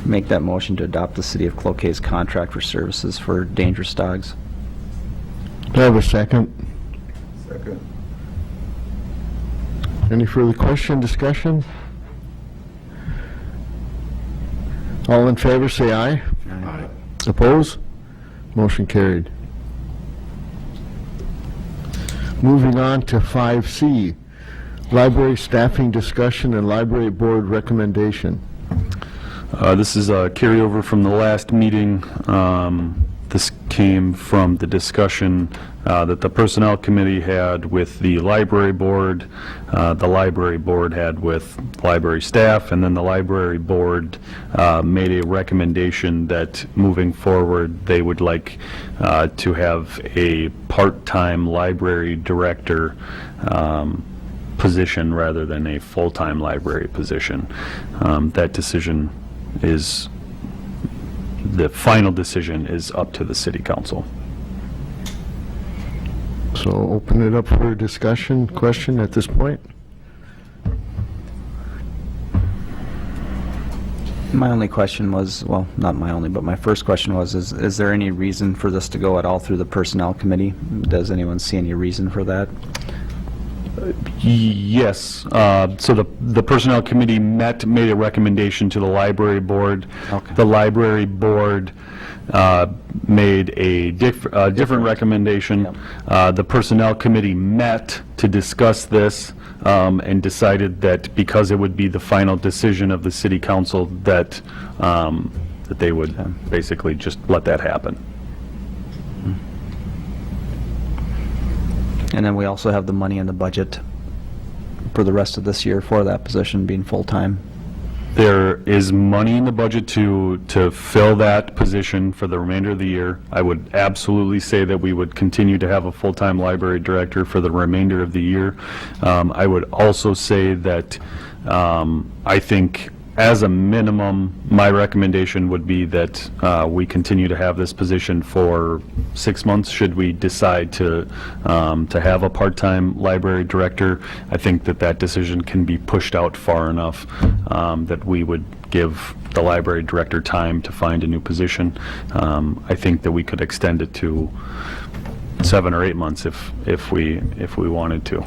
make that motion to adopt the City of Cloquet's contract for services for dangerous dogs? Do I have a second? Second. Any further question, discussion? All in favor, say aye. Aye. Oppose? Motion carried. Moving on to 5C, library staffing discussion and library board recommendation. This is a carryover from the last meeting. This came from the discussion that the Personnel Committee had with the Library Board had with library staff, and then the Library Board made a recommendation that moving forward, they would like to have a part-time library director position rather than a full-time library position. That decision is, the final decision is up to the City Council. So open it up for discussion, question at this point? My only question was, well, not my only, but my first question was, is there any reason for this to go at all through the Personnel Committee? Does anyone see any reason for that? Yes, so the Personnel Committee made a recommendation to the Library Board. Okay. The Library Board made a different recommendation. The Personnel Committee met to discuss this and decided that because it would be the final decision of the City Council, that they would basically just let that happen. And then we also have the money in the budget for the rest of this year for that position being full-time. There is money in the budget to fill that position for the remainder of the year. I would absolutely say that we would continue to have a full-time library director for the remainder of the year. I would also say that I think, as a minimum, my recommendation would be that we continue to have this position for 6 months, should we decide to have a part-time library director. I think that decision can be pushed out far enough that we would give the library director time to find a new position. I think that we could extend it to 7 or 8 months if we wanted to.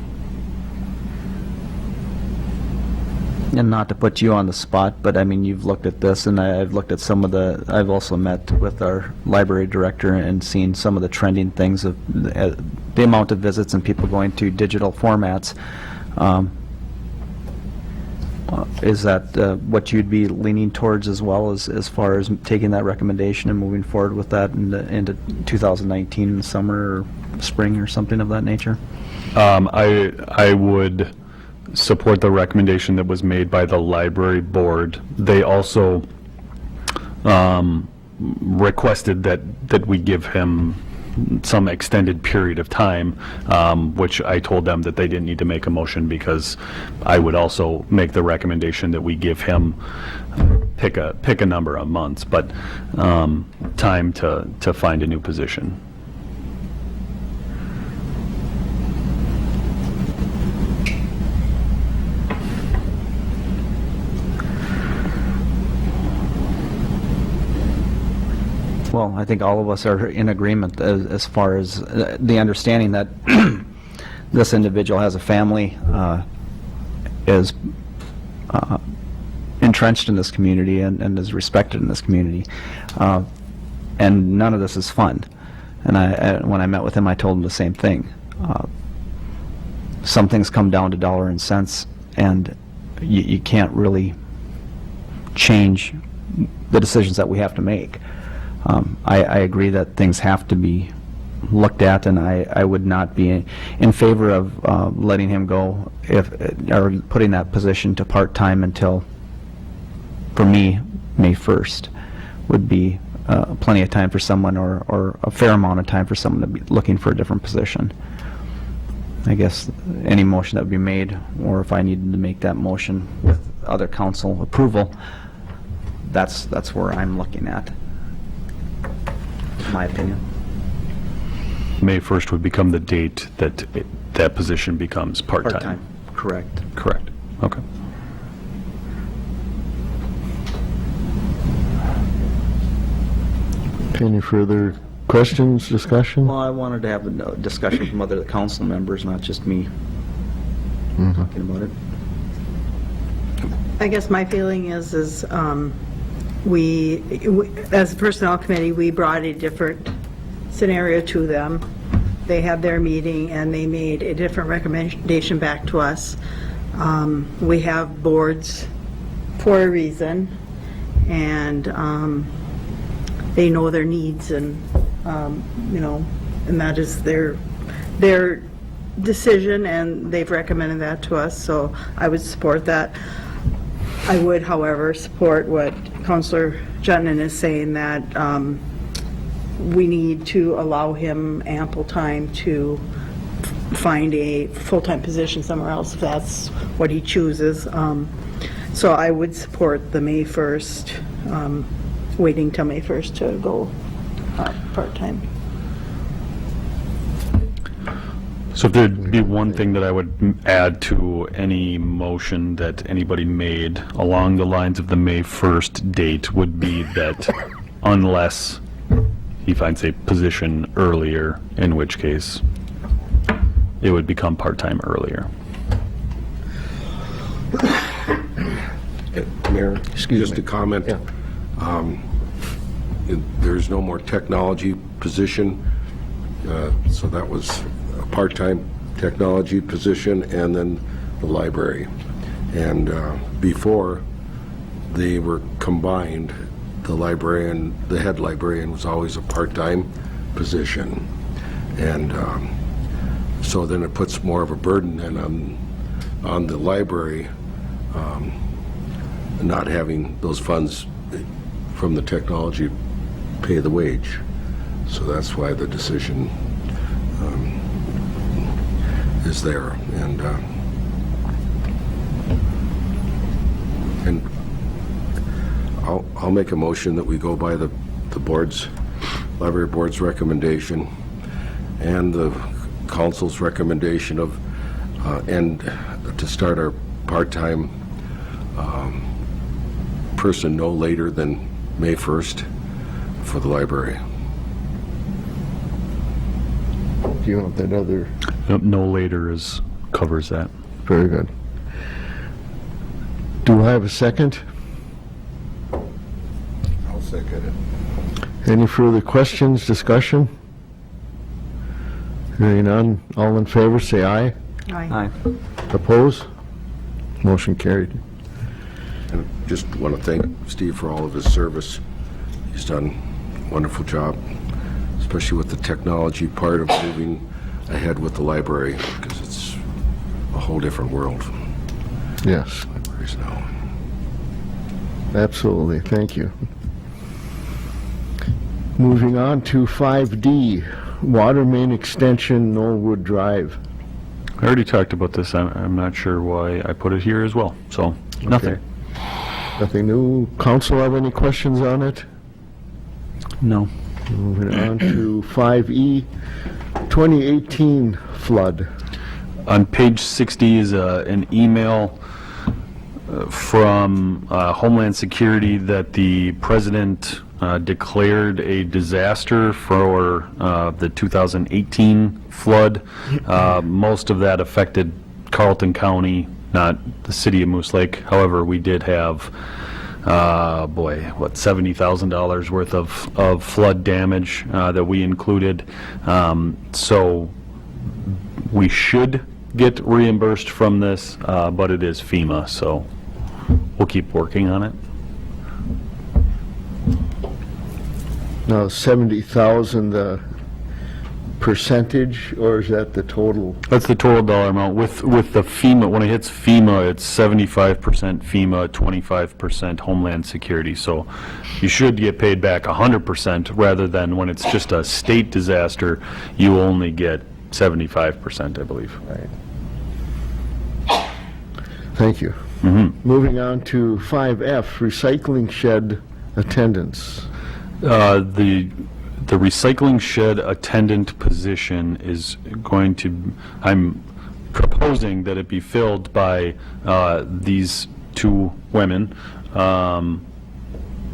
And not to put you on the spot, but I mean, you've looked at this, and I've looked at some of I've also met with our library director and seen some of the trending things of the amount of visits and people going to digital formats. Is that what you'd be leaning towards as well, as far as taking that recommendation and moving forward with that into 2019 in the summer or spring or something of that nature? I would support the recommendation that was made by the library board. They also requested that we give him some extended period of time, which I told them that they didn't need to make a motion, because I would also make the recommendation that we give him pick a number of months, but time to find a new position. Well, I think all of us are in agreement as far as the understanding that this individual has a family, is entrenched in this community and is respected in this community. And none of this is fun. And when I met with him, I told him the same thing. Some things come down to dollar and cents, and you can't really change the decisions that we have to make. I agree that things have to be looked at, and I would not be in favor of letting him go or putting that position to part-time until, for me, May 1st would be plenty of time for someone, or a fair amount of time for someone to be looking for a different position. I guess any motion that would be made, or if I needed to make that motion with other council approval, that's where I'm looking at. My opinion. May 1st would become the date that that position becomes part-time. Part-time, correct. Correct. Okay. Any further questions, discussion? Well, I wanted to have a discussion from other council members, not just me talking about it. I guess my feeling is we, as a personnel committee, we brought a different scenario to them. They had their meeting and they made a different recommendation back to us. We have boards for a reason, and they know their needs, and and that is their decision, and they've recommended that to us, so I would support that. I would, however, support what Councilor Jutman is saying, that we need to allow him ample time to find a full-time position somewhere else if that's what he chooses. So I would support the May 1st, waiting till May 1st to go part-time. So if there'd be one thing that I would add to any motion that anybody made along the lines of the May 1st date would be that unless he finds a position earlier, in which case it would become part-time earlier. Mayor, Excuse just me. a comment. Yeah. There's no more technology position, so that was a part-time technology position, and then the library. And before, they were combined. The librarian, the head librarian was always a part-time position. And so then it puts more of a burden then on the library, not having those funds from the technology pay the wage. So that's why the decision is there. And I'll make a motion that we go by the board's, library board's recommendation and the council's recommendation of, and to start our part-time person no later than May 1st for the library. Do you want that other? No later covers that. Very good. Do I have a second? I'll second it. Any further questions, discussion? Hearing none, all in favor, say aye. Aye. Oppose? Motion carried. And just want to thank Steve for all of his service. He's done a wonderful job, especially with the technology part of moving ahead with the library, because it's a whole different world. Yes, Libraries now. absolutely, thank you. Moving on to 5D, water main extension, Knollwood Drive. I already talked about this. I'm not sure why I put it here as well. So, nothing. Okay. Nothing new. Council have any questions on it? No. Moving on to 5E, 2018 flood. On page 60 is an email from Homeland Security that the president declared a disaster for the 2018 flood. Most of that affected Carlton County, not the city of Moose Lake. However, we did have, $70,000 worth of flood damage that we included. So we should get reimbursed from this, but it is FEMA, so we'll keep working on it. Now, 70,000, the percentage, or is that the total? That's the total dollar amount. With the FEMA, when it hits FEMA, it's 75% FEMA, 25% Homeland Security. So you should get paid back 100%, rather than when it's just a state disaster, you only get 75%, I believe. Thank you. Moving on to 5F, recycling shed attendance. The recycling shed attendant position is going to, I'm proposing that it be filled by these two women.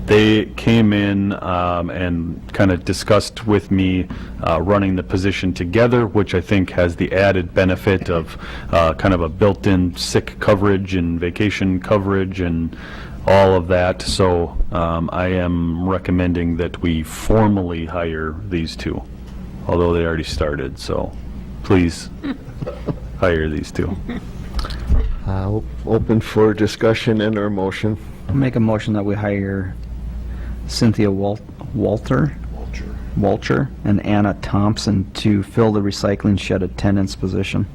They came in and kind of discussed with me running the position together, which I think has the added benefit of kind of a built-in sick coverage and vacation coverage and all of that. So I am recommending that we formally hire these two, although they already started. So please hire these two. Open for discussion and or motion. I'll make a motion that we hire Cynthia Walcher and Anna Thompson to fill the recycling shed attendance position.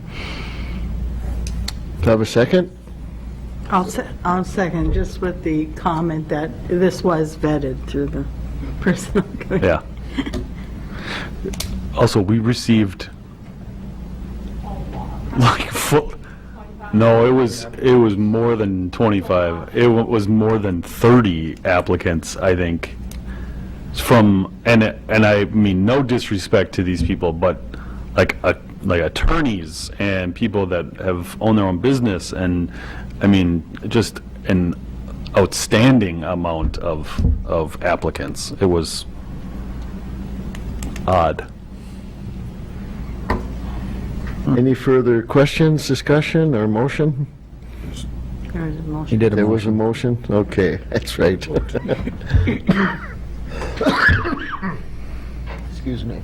Do I have a second? I'll second, just with the comment that this was vetted through the personnel committee. Yeah. Also, we received like no, it was more than 25. It was more than 30 applicants, I think. From and I mean no disrespect to these people, but like attorneys and people that have owned their own business, and I mean just an outstanding amount of applicants. It was odd. Any further questions, discussion, or motion? There's a He motion. did a There was a motion. motion? Okay, that's right. Excuse me.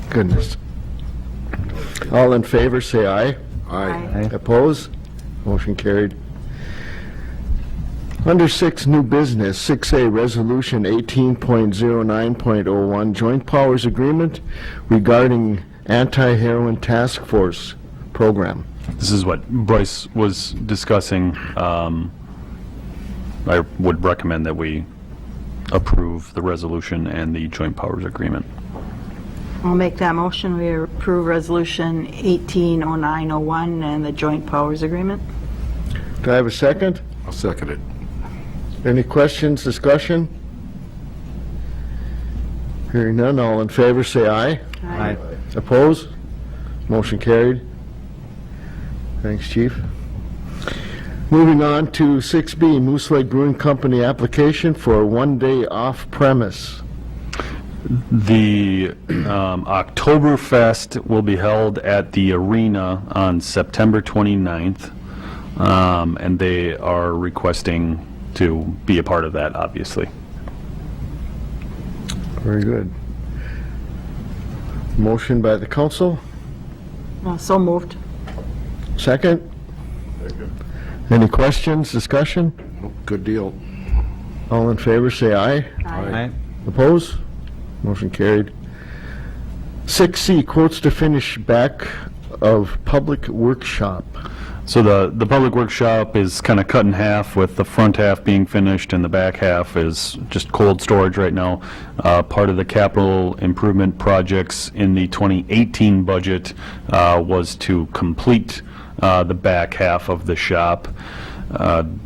Goodness. All in favor, say aye. Aye. Opposed? Motion carried. Under 6, new business, 6A, Resolution 18.09.01, Joint Powers Agreement regarding Anti-Heroin Task Force Program. This is what Bryce was discussing. I would recommend that we approve the resolution and the joint powers agreement. I'll make that motion. We approve Resolution 180901 and the Joint Powers Agreement. Do I have a second? I'll second it. Any questions, discussion? Hearing none, all in favor, say aye. Aye. Opposed? Motion carried. Thanks, Chief. Moving on to 6B, Moose Lake Brewing Company application for a one-day off-premise. The Oktoberfest will be held at the arena on September 29th, and they are requesting to be a part of that, obviously. Very good. Motion by the council. So moved. Second? Any questions, discussion? Good deal. All in favor, say aye. Aye. Opposed? Motion carried. 6C, quotes to finish back of public workshop. So the public workshop is kind of cut in half, with the front half being finished and the back half is just cold storage right now. Part of the capital improvement projects in the 2018 budget was to complete the back half of the shop.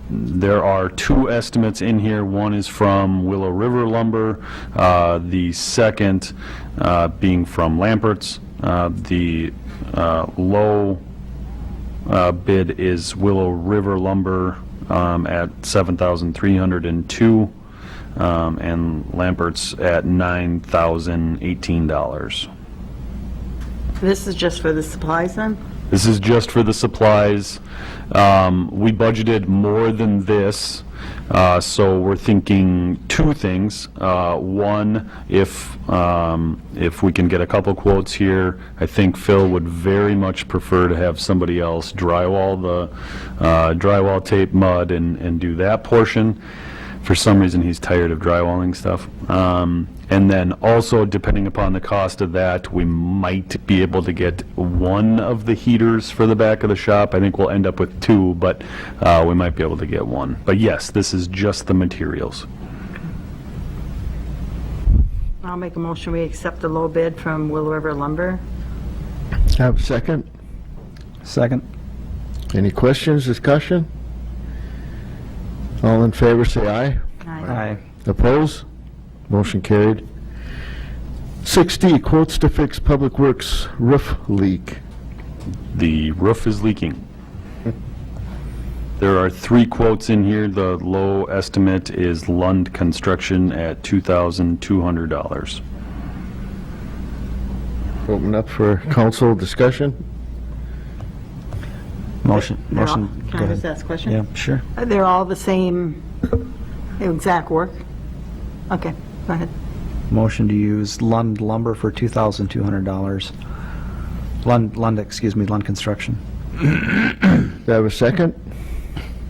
There are two estimates in here. One is from Willow River Lumber, the second being from Lampert's. The low bid is Willow River Lumber at $7,302, and Lampert's at $9,018. This is just for the supplies then? This is just for the supplies. We budgeted more than this, so we're thinking two things. One, if we can get a couple quotes here, I think Phil would very much prefer to have somebody else drywall the drywall, tape, mud, and do that portion. For some reason, he's tired of drywalling stuff. And then also, depending upon the cost of that, we might be able to get one of the heaters for the back of the shop. I think we'll end up with two, but we might be able to get one. But yes, this is just the materials. I'll make a motion. We accept the low bid from Willow River Lumber. Have a second? Second. Any questions, discussion? All in favor, say aye. Aye. Opposed? Motion carried. 6D, quotes to fix Public Works roof leak. The roof is leaking. There are three quotes in here. The low estimate is Lund Construction at $2,200. Open up for council discussion. Motion. They're all- Motion. Can Go I just ahead. ask a question? Yeah, sure. They're all the same exact work? Okay, go ahead. Motion to use Lund Lumber for $2,200. Lund Construction. Do I have a second?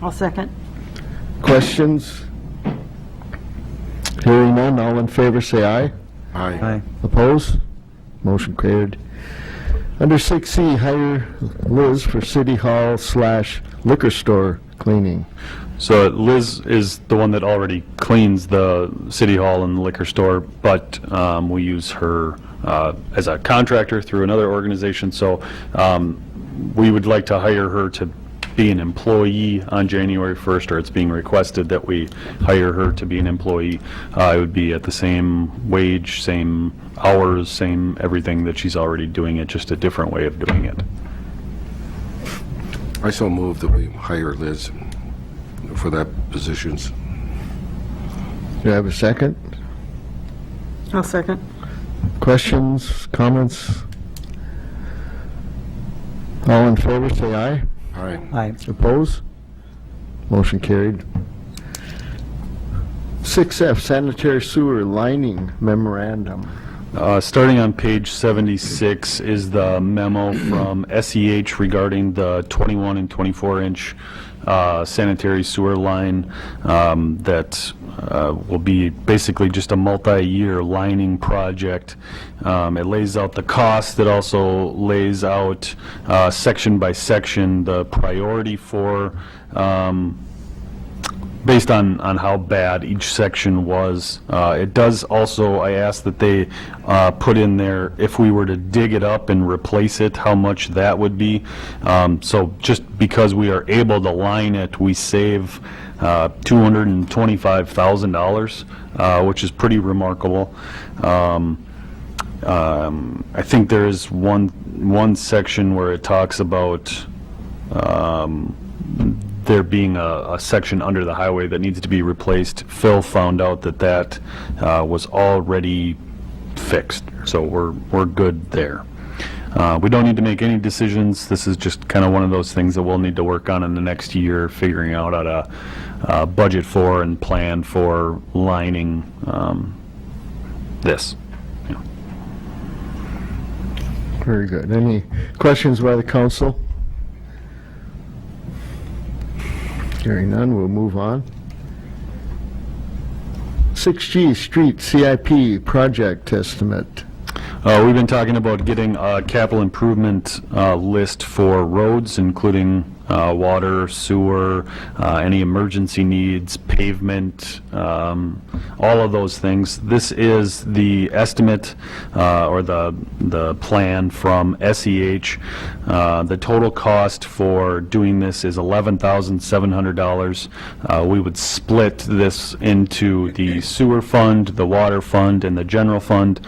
I'll second. Questions? Hearing none, all in favor say aye. Aye. Opposed? Motion carried. Under 6C, hire Liz for City Hall / liquor store cleaning. So Liz is the one that already cleans the city hall and the liquor store, but we use her as a contractor through another organization. So we would like to hire her to be an employee on January 1st, or it's being requested that we hire her to be an employee. It would be at the same wage, same hours, same everything that she's already doing it, just a different way of doing it. I so move that we hire Liz for that positions. Do I have a second? I'll second. Questions, comments? All in favor, say aye. All right. Aye. Oppose? Motion carried. 6F, sanitary sewer lining memorandum. Starting on page 76 is the memo from SEH regarding the 21 and 24-inch sanitary sewer line that will be basically just a multi-year lining project. It lays out the cost. It also lays out section by section the priority for based on how bad each section was. It does also, I asked that they put in there, if we were to dig it up and replace it, how much that would be. So just because we are able to line it, we save $225,000, which is pretty remarkable. I think there is one section where it talks about there being a section under the highway that needs to be replaced. Phil found out that was already fixed, so we're good there. We don't need to make any decisions. This is just kind of one of those things that we'll need to work on in the next year, figuring out how to budget for and plan for lining this. Yeah. Very good. Any questions by the council? Hearing none, we'll move on. 6G, street CIP project estimate. We've been talking about getting a capital improvement list for roads, including water, sewer, any emergency needs, pavement, all of those things. This is the estimate or the plan from SEH. The total cost for doing this is $11,700. We would split this into the sewer fund, the water fund, and the general fund,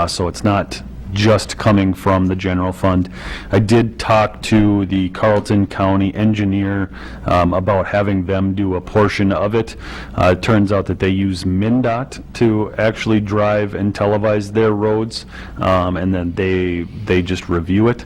so it's not just coming from the general fund. I did talk to the Carleton County engineer about having them do a portion of it. It turns out that they use MnDOT to actually drive and televise their roads, and then they just review it.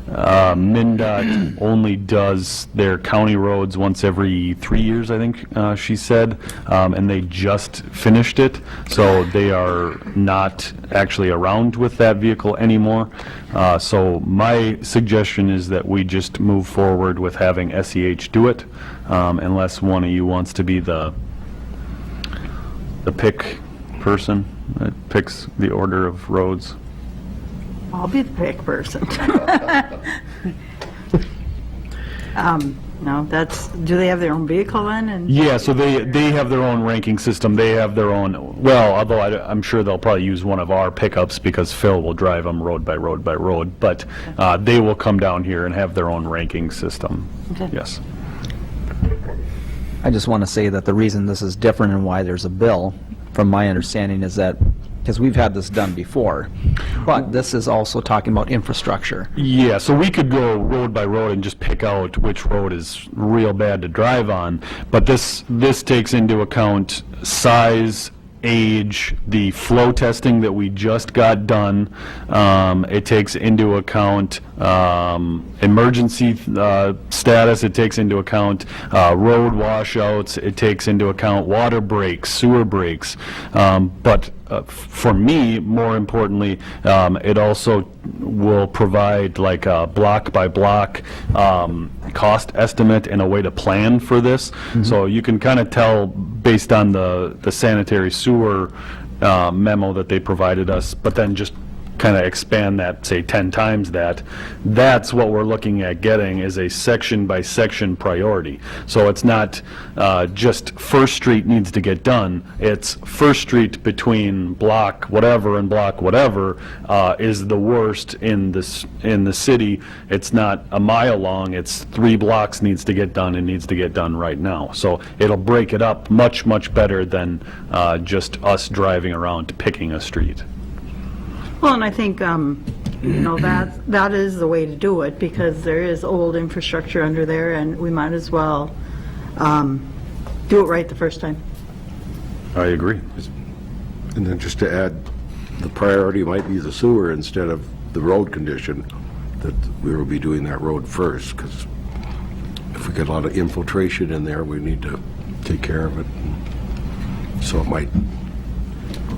MnDOT only does their county roads once every 3 years, I think she said, and they just finished it, so they are not actually around with that vehicle anymore. So my suggestion is that we just move forward with having SEH do it, unless one of you wants to be the pick person that picks the order of roads. I'll be the pick person. No, do they have their own vehicle then? And Yeah, so they have their own ranking system. They have their own, well, although I'm sure they'll probably use one of our pickups because Phil will drive them road by road by road, but they will come down here and have their own ranking system. Okay. Yes. I just want to say that the reason this is different and why there's a bill, from my understanding, is that, because we've had this done before, but this is also talking about infrastructure. Yeah, so we could go road by road and just pick out which road is real bad to drive on, but this takes into account size, age, the flow testing that we just got done. It takes into account emergency status. It takes into account road washouts. It takes into account water breaks, sewer breaks. But for me, more importantly, it also will provide like a block by block cost estimate and a way to plan for this. So you can kind of tell based on the sanitary sewer memo that they provided us, but then just kind of expand that, say 10 times that. That's what we're looking at getting, is a section by section priority. So it's not just First Street needs to get done. It's First Street between block whatever and block whatever is the worst in the city. It's not a mile long. It's 3 blocks needs to get done and needs to get done right now. So it'll break it up much, much better than just us driving around picking a street. well, and I think, that is the way to do it, because there is old infrastructure under there, and we might as well do it right the first time. I agree. And then just to add, the priority might be the sewer instead of the road condition, that we will be doing that road first, because if we get a lot of infiltration in there, we need to take care of it. So it might,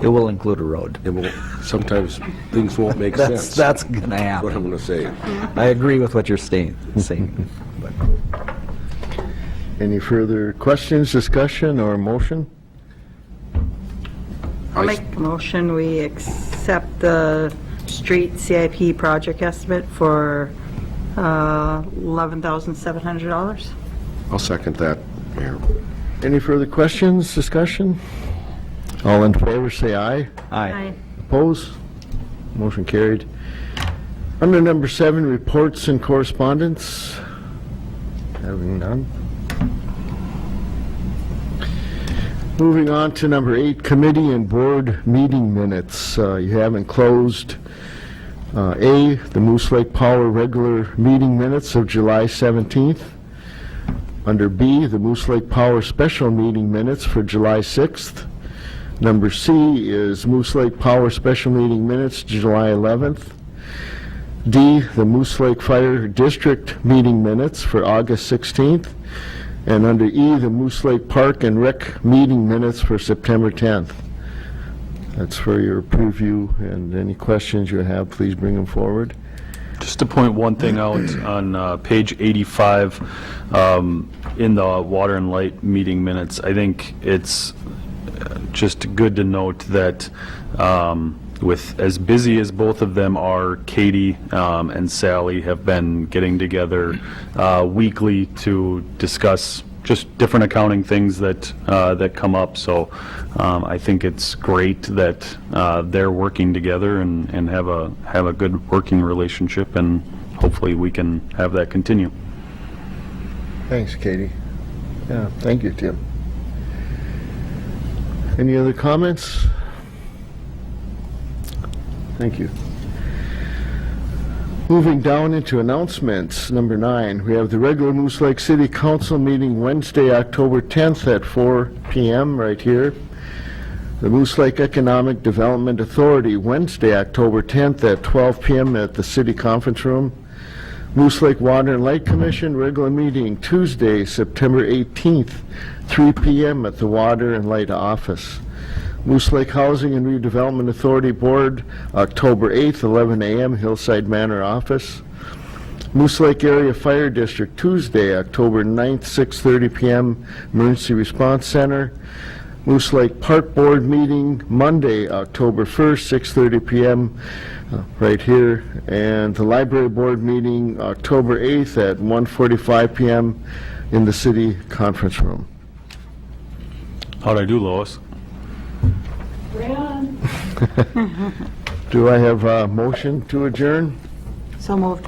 It will include a road. it will, sometimes things won't make sense. That's going to What I'm happen. going to say. I agree with what you're saying. Any further questions, discussion, or motion? I'll make a motion, we accept the street CIP project estimate for $11,700. I'll second that, Mayor. Any further questions, discussion? All in favor, say aye. Aye. Opposed? Motion carried. Under number 7, reports and correspondence. Having none. Moving on to number 8, committee and board meeting minutes. You have enclosed A, the Moose Lake Power regular meeting minutes of July 17th. Under B, the Moose Lake Power special meeting minutes for July 6th. Number C is Moose Lake Power special meeting minutes, July 11th. D, the Moose Lake Fire District meeting minutes for August 16th. And under E, the Moose Lake Park and Rec meeting minutes for September 10th. That's for your preview, and any questions you have, please bring them forward. Just to point one thing out, on page 85, in the Water and Light meeting minutes, I think it's just good to note that with as busy as both of them are, Katie and Sally have been getting together weekly to discuss just different accounting things that that come up. So I think it's great that they're working together and have a good working relationship, and hopefully we can have that continue. Thanks, Katie. Yeah, thank you, Tim. Any other comments? Thank you. Moving down into announcements, number 9, we have the regular Moose Lake City Council meeting Wednesday, October 10th at 4 p.m. right here. The Moose Lake Economic Development Authority, Wednesday, October 10th at 12 p.m. at the City Conference Room. Moose Lake Water and Light Commission, regular meeting Tuesday, September 18th, 3 p.m. at the Water and Light Office. Moose Lake Housing and Redevelopment Authority Board, October 8th, 11 a.m., Hillside Manor Office. Moose Lake Area Fire District, Tuesday, October 9th, 6:30 p.m., Emergency Response Center. Moose Lake Park Board meeting, Monday, October 1st, 6:30 p.m., right here. And the Library Board meeting, October 8th at 1:45 p.m. in the City Conference Room. How'd I do, Lois? Do I have a motion to adjourn? So moved.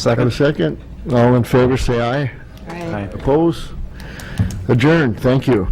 Have a second? All in favor, say aye. All right. Opposed? Adjourned. Thank you.